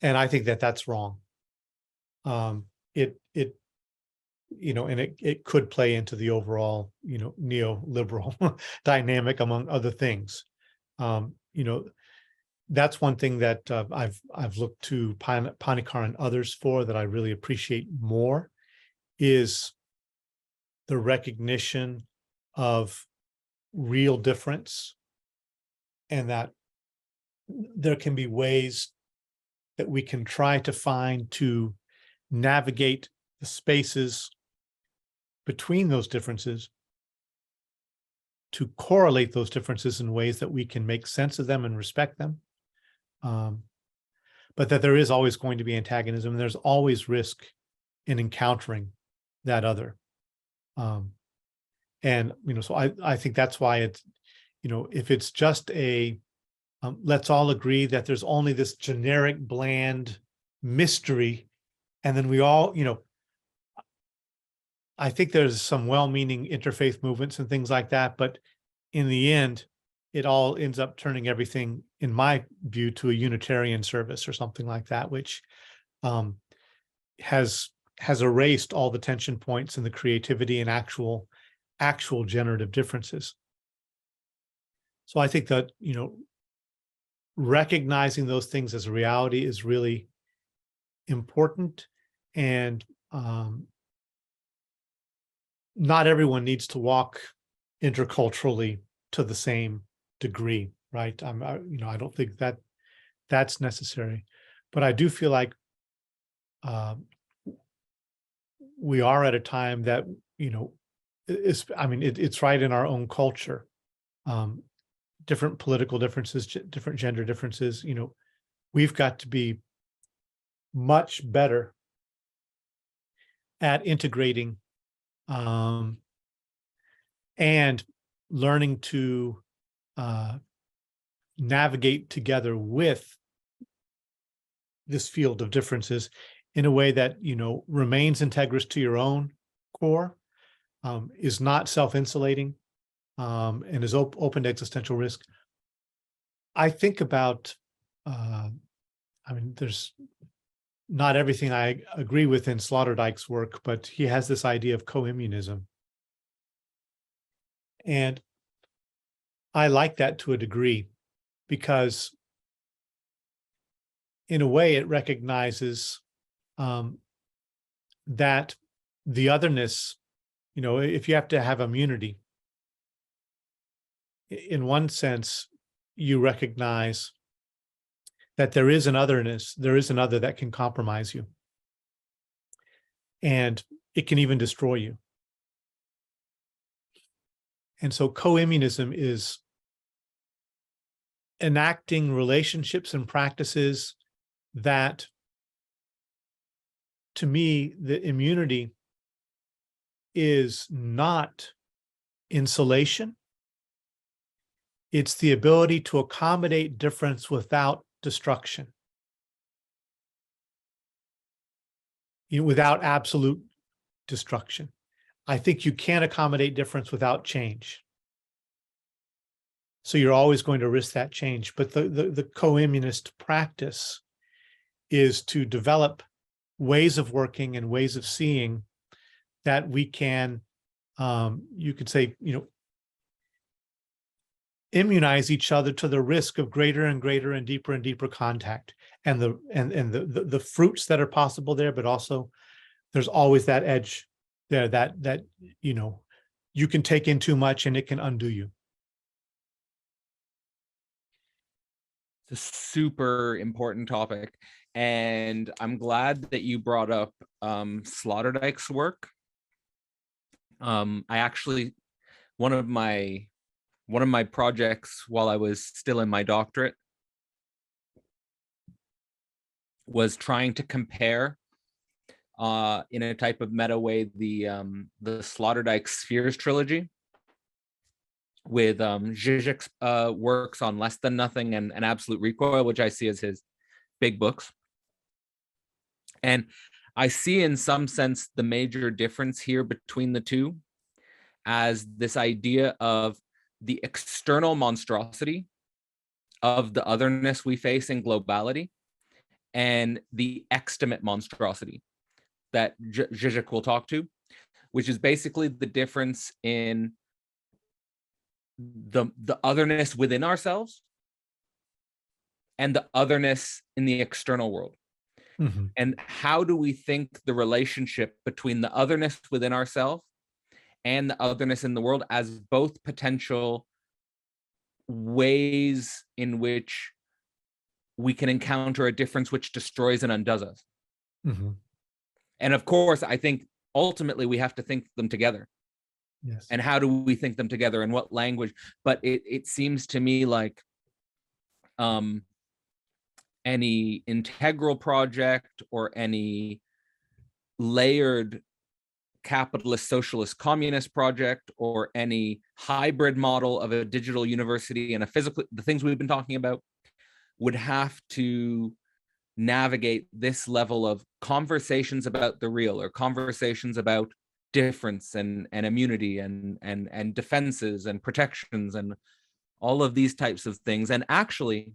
And I think that that's wrong. It could play into the overall, neoliberal dynamic, among other things. That's one thing that I've looked to Panikar and others for, that I really appreciate more, is the recognition of real difference, and that there can be ways that we can try to find to navigate the spaces between those differences, to correlate those differences in ways that we can make sense of them and respect them. But that there is always going to be antagonism, and there's always risk in encountering that other. So I think that's why it's, if it's just let's all agree that there's only this generic, bland mystery, and then we all, I think there's some well-meaning interfaith movements and things like that, but in the end, it all ends up turning everything, in my view, to a Unitarian service or something like that, which has erased all the tension points and the creativity and actual generative differences. So I think that, recognizing those things as a reality is really important, and not everyone needs to walk interculturally to the same degree, right? I don't think that that's necessary, but I do feel like we are at a time that, it's right in our own culture. Different political differences, different gender differences, we've got to be much better at integrating and learning to navigate together with this field of differences in a way that, remains integrous to your own core, is not self-insulating, and is open to existential risk. I think about, there's not everything I agree with in Sloterdijk's work, but he has this idea of co-immunism. And I like that to a degree, because in a way it recognizes that the otherness, if you have to have immunity, in one sense, you recognize that there is an otherness, there is an other that can compromise you. And it can even destroy you. And so co-immunism is enacting relationships and practices that, to me, the immunity is not insulation. It's the ability to accommodate difference without destruction, without absolute destruction. I think you can't accommodate difference without change. So you're always going to risk that change. But the co-immunist practice is to develop ways of working and ways of seeing that we can, you could say, immunize each other to the risk of greater and greater and deeper contact, and the fruits that are possible there, but also there's always that edge there that you can take in too much and it can undo you. It's a super important topic, and I'm glad that you brought up Sloterdijk's work. I actually, one of my projects while I was still in my doctorate was trying to compare in a type of meta way the Sloterdijk Spheres trilogy with Zizek's works on Less Than Nothing and Absolute Recoil, which I see as his big books. And I see in some sense the major difference here between the two as this idea of the external monstrosity of the otherness we face in globality and the extimate monstrosity that Zizek will talk to, which is basically the difference in the otherness within ourselves and the otherness in the external world. Mm-hmm. And how do we think the relationship between the otherness within ourselves and the otherness in the world as both potential ways in which we can encounter a difference which destroys and undoes us. Mm-hmm. And of course, I think ultimately we have to think them together. Yes. And how do we think them together, and what language? But it seems to me like any integral project or any layered capitalist, socialist, communist project, or any hybrid model of a digital university and a physical, the things we've been talking about, would have to navigate this level of conversations about the real, or conversations about difference and immunity and defenses and protections and all of these types of things. And actually,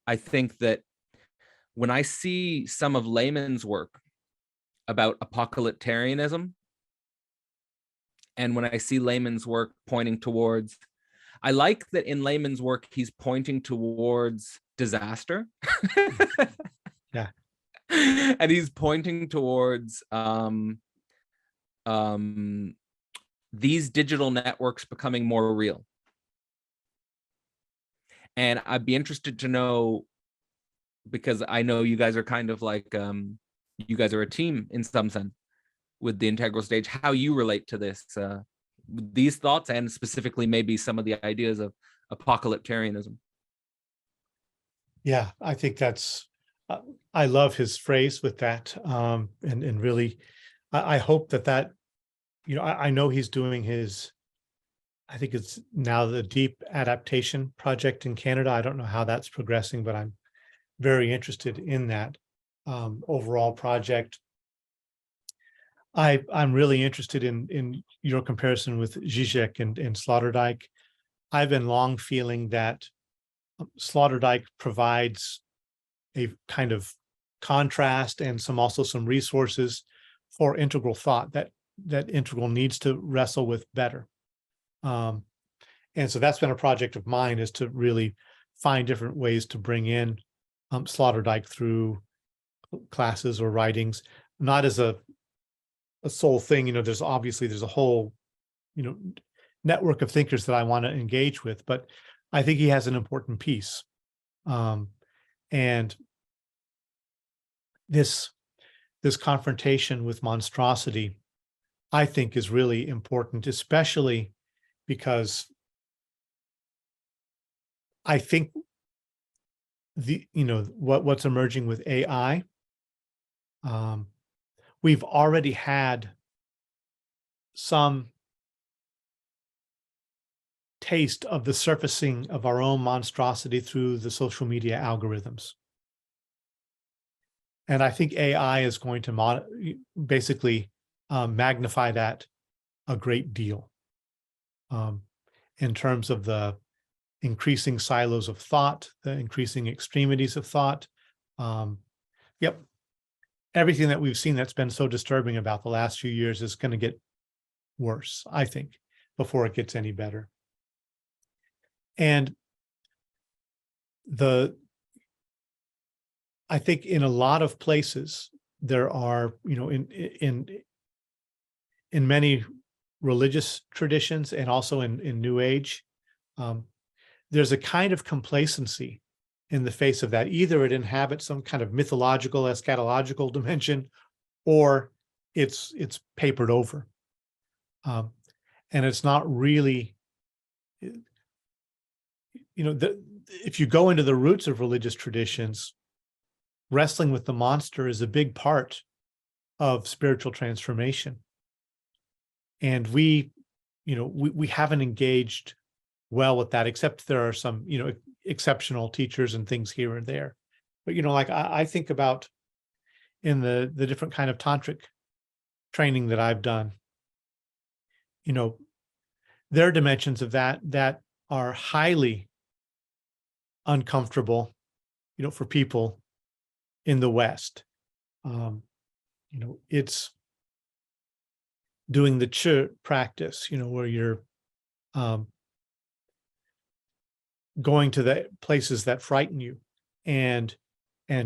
I think that when I see some of Lehman's work about apocalyptarianism, and when I see Lehman's work pointing towards, I like that in Lehman's work, he's pointing towards disaster. Yeah. And he's pointing towards these digital networks becoming more real. And I'd be interested to know, because I know you guys are kind of like, you guys are a team in some sense with the integral stage, how you relate to this, these thoughts, and specifically maybe some of the ideas of apocalyptarianism. Yeah, I think that's, I love his phrase with that. And really, I hope that, I know he's doing his, I think it's now the deep adaptation project in Canada. I don't know how that's progressing, but I'm very interested in that overall project. I'm really interested in your comparison with Zizek and Sloterdijk. I've been long feeling that Sloterdijk provides a kind of contrast and also some resources for integral thought that integral needs to wrestle with better. And so that's been a project of mine, is to really find different ways to bring in Sloterdijk through classes or writings, not as a sole thing. There's a whole, network of thinkers that I want to engage with, but I think he has an important piece. And this confrontation with monstrosity, I think, is really important, especially because I think what's emerging with AI, we've already had some taste of the surfacing of our own monstrosity through the social media algorithms. And I think AI is going to basically magnify that a great deal in terms of the increasing silos of thought, the increasing extremities of thought. Yep. Everything that we've seen that's been so disturbing about the last few years is going to get worse, I think, before it gets any better. And I think in a lot of places there are, in many religious traditions and also in New Age, there's a kind of complacency in the face of that. Either it inhabits some kind of mythological, eschatological dimension, or it's papered over. And it's not really, if you go into the roots of religious traditions, wrestling with the monster is a big part of spiritual transformation. And we haven't engaged well with that, except there are some, exceptional teachers and things here and there. But, like I think about in the different kind of tantric training that I've done, there are dimensions of that are highly uncomfortable, for people in the West. It's doing the chi practice, where you're going to the places that frighten you, and I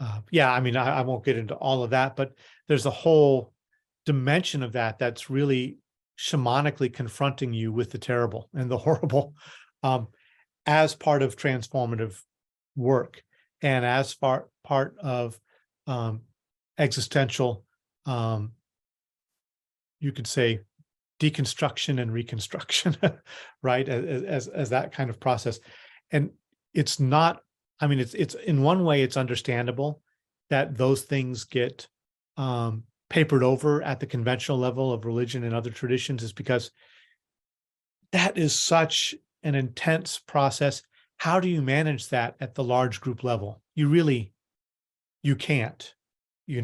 won't get into all of that, but there's a whole dimension of that that's really shamanically confronting you with the terrible and the horrible, as part of transformative work and as part of existential, you could say, deconstruction and reconstruction, right? As that kind of process. And it's not, it's in one way, it's understandable that those things get papered over at the conventional level of religion and other traditions, is because that is such an intense process. How do you manage that at the large group level? You can't, you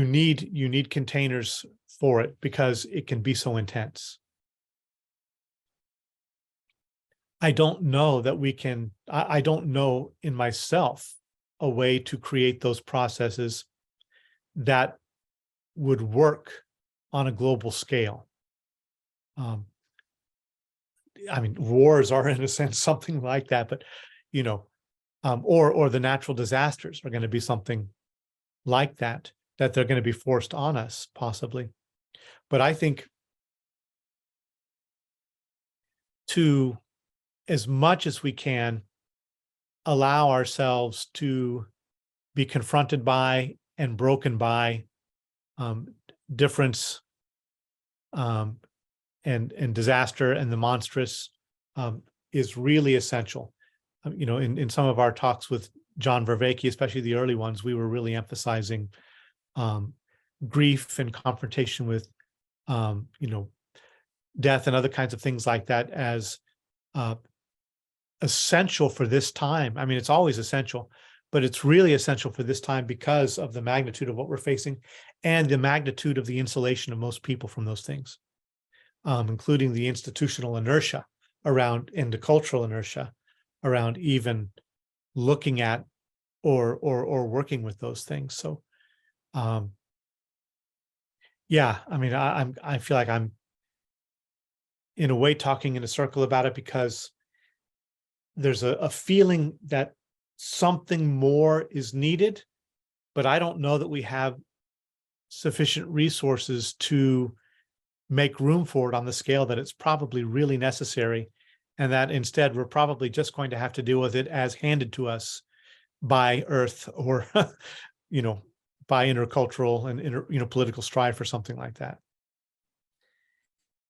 need containers for it because it can be so intense. I don't know that we can, I don't know in myself a way to create those processes that would work on a global scale. Wars are in a sense something like that, but, or the natural disasters are going to be something like that they're going to be forced on us, possibly. But I think to, as much as we can, allow ourselves to be confronted by and broken by difference and disaster and the monstrous is really essential. In some of our talks with John Vervaeke, especially the early ones, we were really emphasizing grief and confrontation with death and other kinds of things like that as essential for this time. It's always essential, but it's really essential for this time because of the magnitude of what we're facing and the magnitude of the insulation of most people from those things, including the institutional inertia around, and the cultural inertia around even looking at or working with those things. So, I feel like I'm in a way talking in a circle about it because there's a feeling that something more is needed, but I don't know that we have sufficient resources to make room for it on the scale that it's probably really necessary, and that instead we're probably just going to have to deal with it as handed to us by Earth or, by intercultural and political strife or something like that.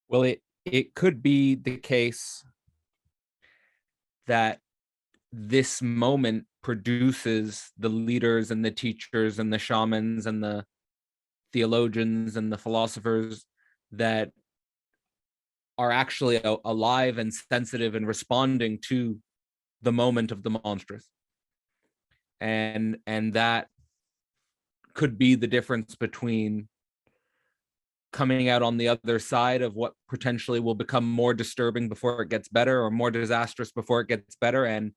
Well, it could be the case that this moment produces the leaders and the teachers and the shamans and the theologians and the philosophers that are actually alive and sensitive and responding to the moment of the monstrous. And that could be the difference between coming out on the other side of what potentially will become more disturbing before it gets better, or more disastrous before it gets better, and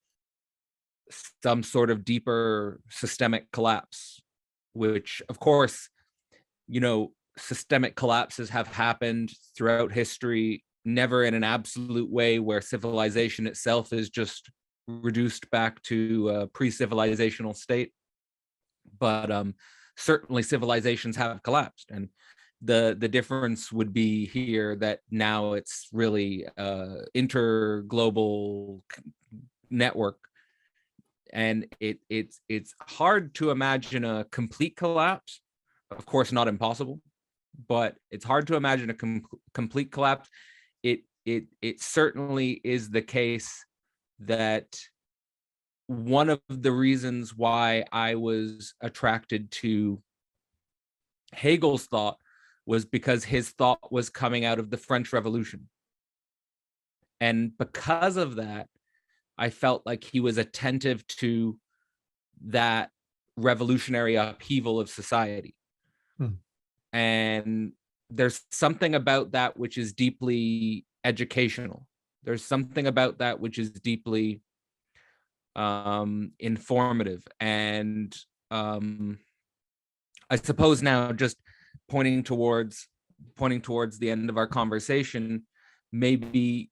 some sort of deeper systemic collapse, which, of course, systemic collapses have happened throughout history, never in an absolute way where civilization itself is just reduced back to a pre-civilizational state. But certainly civilizations have collapsed, and the difference would be here that now it's really interglobal network, and it's hard to imagine a complete collapse. Of course, not impossible, but it's hard to imagine a complete collapse. It certainly is the case that one of the reasons why I was attracted to Hegel's thought was because his thought was coming out of the French Revolution. And because of that, I felt like he was attentive to that revolutionary upheaval of society. And there's something about that which is deeply educational. There's something about that which is deeply informative. And I suppose now, just pointing towards the end of our conversation, maybe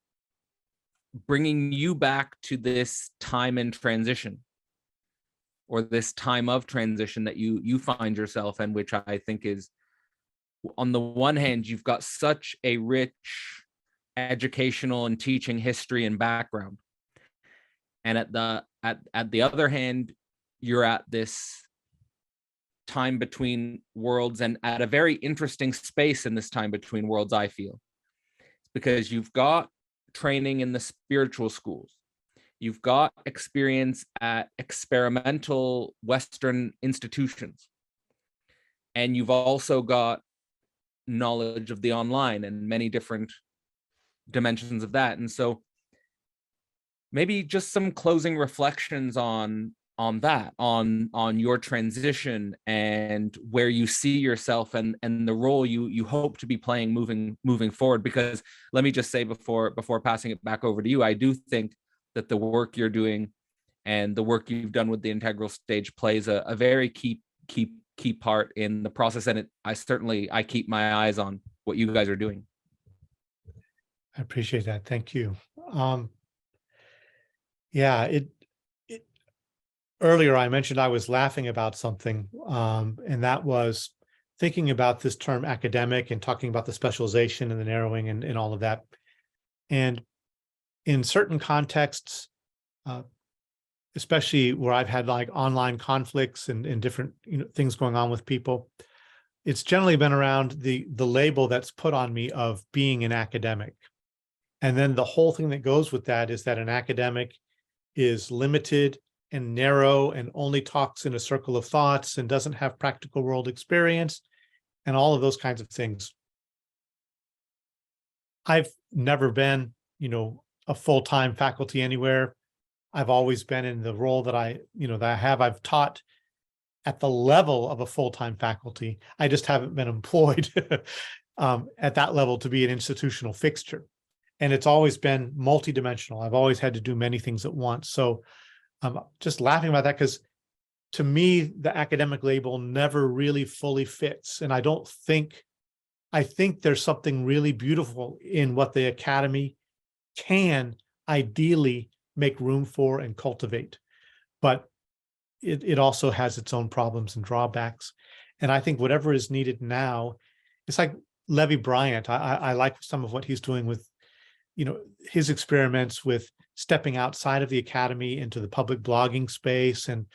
bringing you back to this time in transition, or this time of transition that you find yourself in, which I think is, on the one hand, you've got such a rich educational and teaching history and background, and at the other hand, you're at this time between worlds, and at a very interesting space in this time between worlds, I feel, because you've got training in the spiritual schools, you've got experience at experimental Western institutions, and you've also got knowledge of the online and many different dimensions of that. And so maybe just some closing reflections on that, on your transition, and where you see yourself, and the role you hope to be playing moving forward. Because let me just say, before passing it back over to you, I do think that the work you're doing and the work you've done with the integral stage plays a very key part in the process. And I keep my eyes on what you guys are doing. I appreciate that. Thank you. Yeah, earlier I mentioned I was laughing about something, and that was thinking about this term academic and talking about the specialization and the narrowing and all of that. And in certain contexts, especially where I've had like online conflicts and different things going on with people, it's generally been around the label that's put on me of being an academic. And then the whole thing that goes with that is that an academic is limited and narrow and only talks in a circle of thoughts and doesn't have practical world experience and all of those kinds of things. I've never been, a full-time faculty anywhere. I've always been in the role that I have. I've taught at the level of a full-time faculty. I just haven't been employed at that level to be an institutional fixture. And it's always been multidimensional. I've always had to do many things at once. So I'm just laughing about that, because to me, the academic label never really fully fits. And I think there's something really beautiful in what the academy can ideally make room for and cultivate. But it also has its own problems and drawbacks. And I think whatever is needed now, it's like Levi Bryant. I like some of what he's doing with his experiments with stepping outside of the academy into the public blogging space and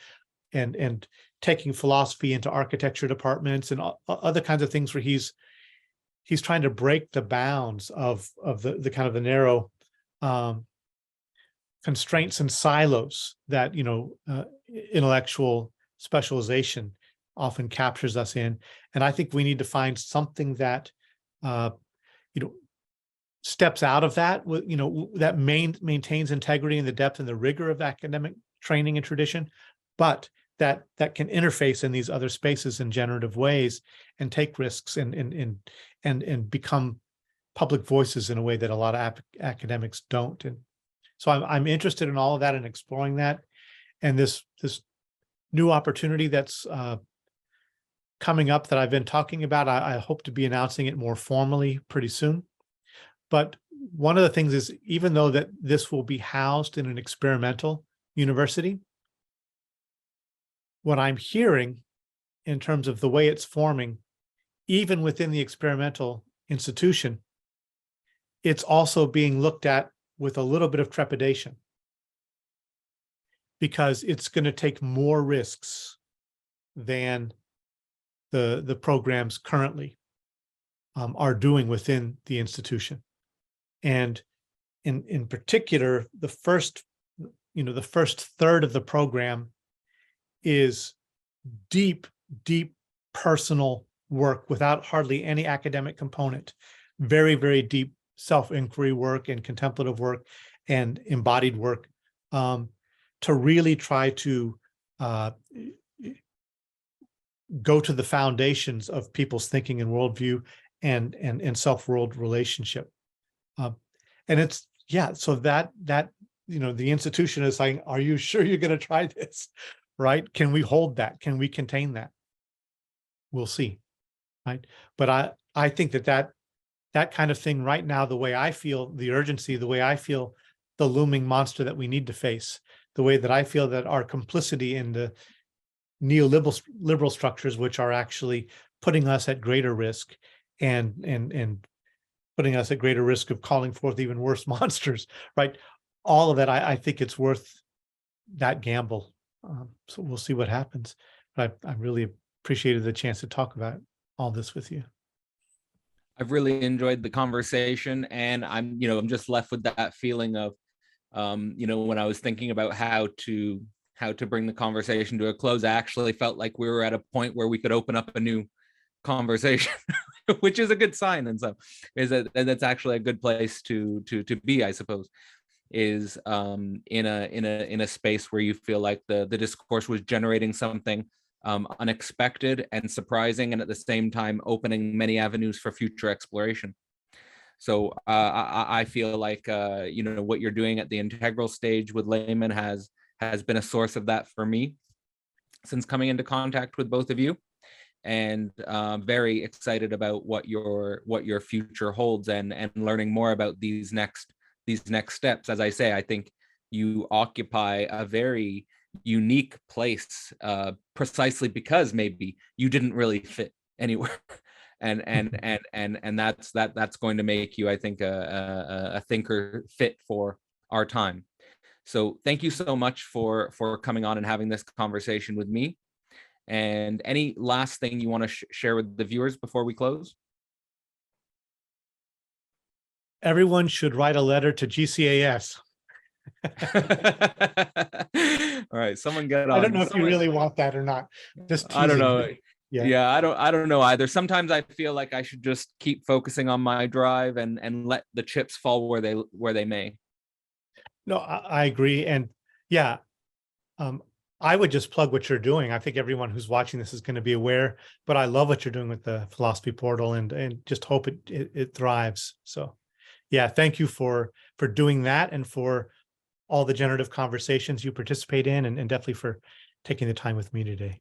taking philosophy into architecture departments and other kinds of things, where he's trying to break the bounds of the kind of the narrow constraints and silos that intellectual specialization often captures us in. And I think we need to find something that steps out of that, that maintains integrity and the depth and the rigor of academic training and tradition, but that can interface in these other spaces in generative ways and take risks and become public voices in a way that a lot of academics don't. And so I'm interested in all of that and exploring that. And this new opportunity that's coming up that I've been talking about, I hope to be announcing it more formally pretty soon. But one of the things is, even though that this will be housed in an experimental university, what I'm hearing in terms of the way it's forming, even within the experimental institution, it's also being looked at with a little bit of trepidation, because it's going to take more risks than the programs currently are doing within the institution. And in particular, the first third of the program is deep personal work without hardly any academic component. Very, very deep self-inquiry work and contemplative work and embodied work, to really try to go to the foundations of people's thinking and worldview and self-world relationship. And it's, so that the institution is saying, are you sure you're going to try this? Right? Can we hold that? Can we contain that? We'll see. Right? But I think that kind of thing right now, the way I feel the urgency, the way I feel the looming monster that we need to face, the way that I feel that our complicity in the neoliberal structures, which are actually putting us at greater risk and putting us at greater risk of calling forth even worse monsters, right? All of that, I think it's worth that gamble. So we'll see what happens. But I really appreciated the chance to talk about all this with you. I've really enjoyed the conversation, and I'm just left with that feeling of, when I was thinking about how to bring the conversation to a close, I actually felt like we were at a point where we could open up a new conversation, which is a good sign. And so that's actually a good place to be, I suppose, is in a space where you feel like the discourse was generating something unexpected and surprising, and at the same time opening many avenues for future exploration. So I feel like what you're doing at the integral stage with laymen has been a source of that for me since coming into contact with both of you, and very excited about what your future holds and learning more about these next steps. As I say, I think you occupy a very unique place, precisely because maybe you didn't really fit anywhere. and that's going to make you, I think, a thinker fit for our time. So thank you so much for coming on and having this conversation with me. And any last thing you want to share with the viewers before we close? Everyone should write a letter to GCAS. All right, someone get on. I don't know if you really want that or not. Just teasing. I don't know. Yeah, I don't know either. Sometimes I feel like I should just keep focusing on my drive and let the chips fall where they may. No, I agree. And yeah, I would just plug what you're doing. I think everyone who's watching this is going to be aware, but I love what you're doing with the philosophy portal, and just hope it thrives. So yeah, thank you for doing that, and for all the generative conversations you participate in, and definitely for taking the time with me today.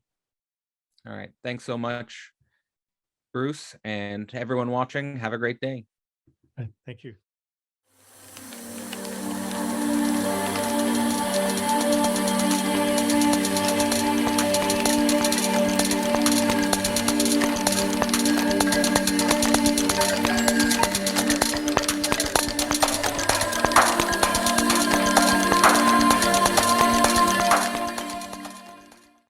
All right. Thanks so much, Bruce, and everyone watching. Have a great day. Thank you.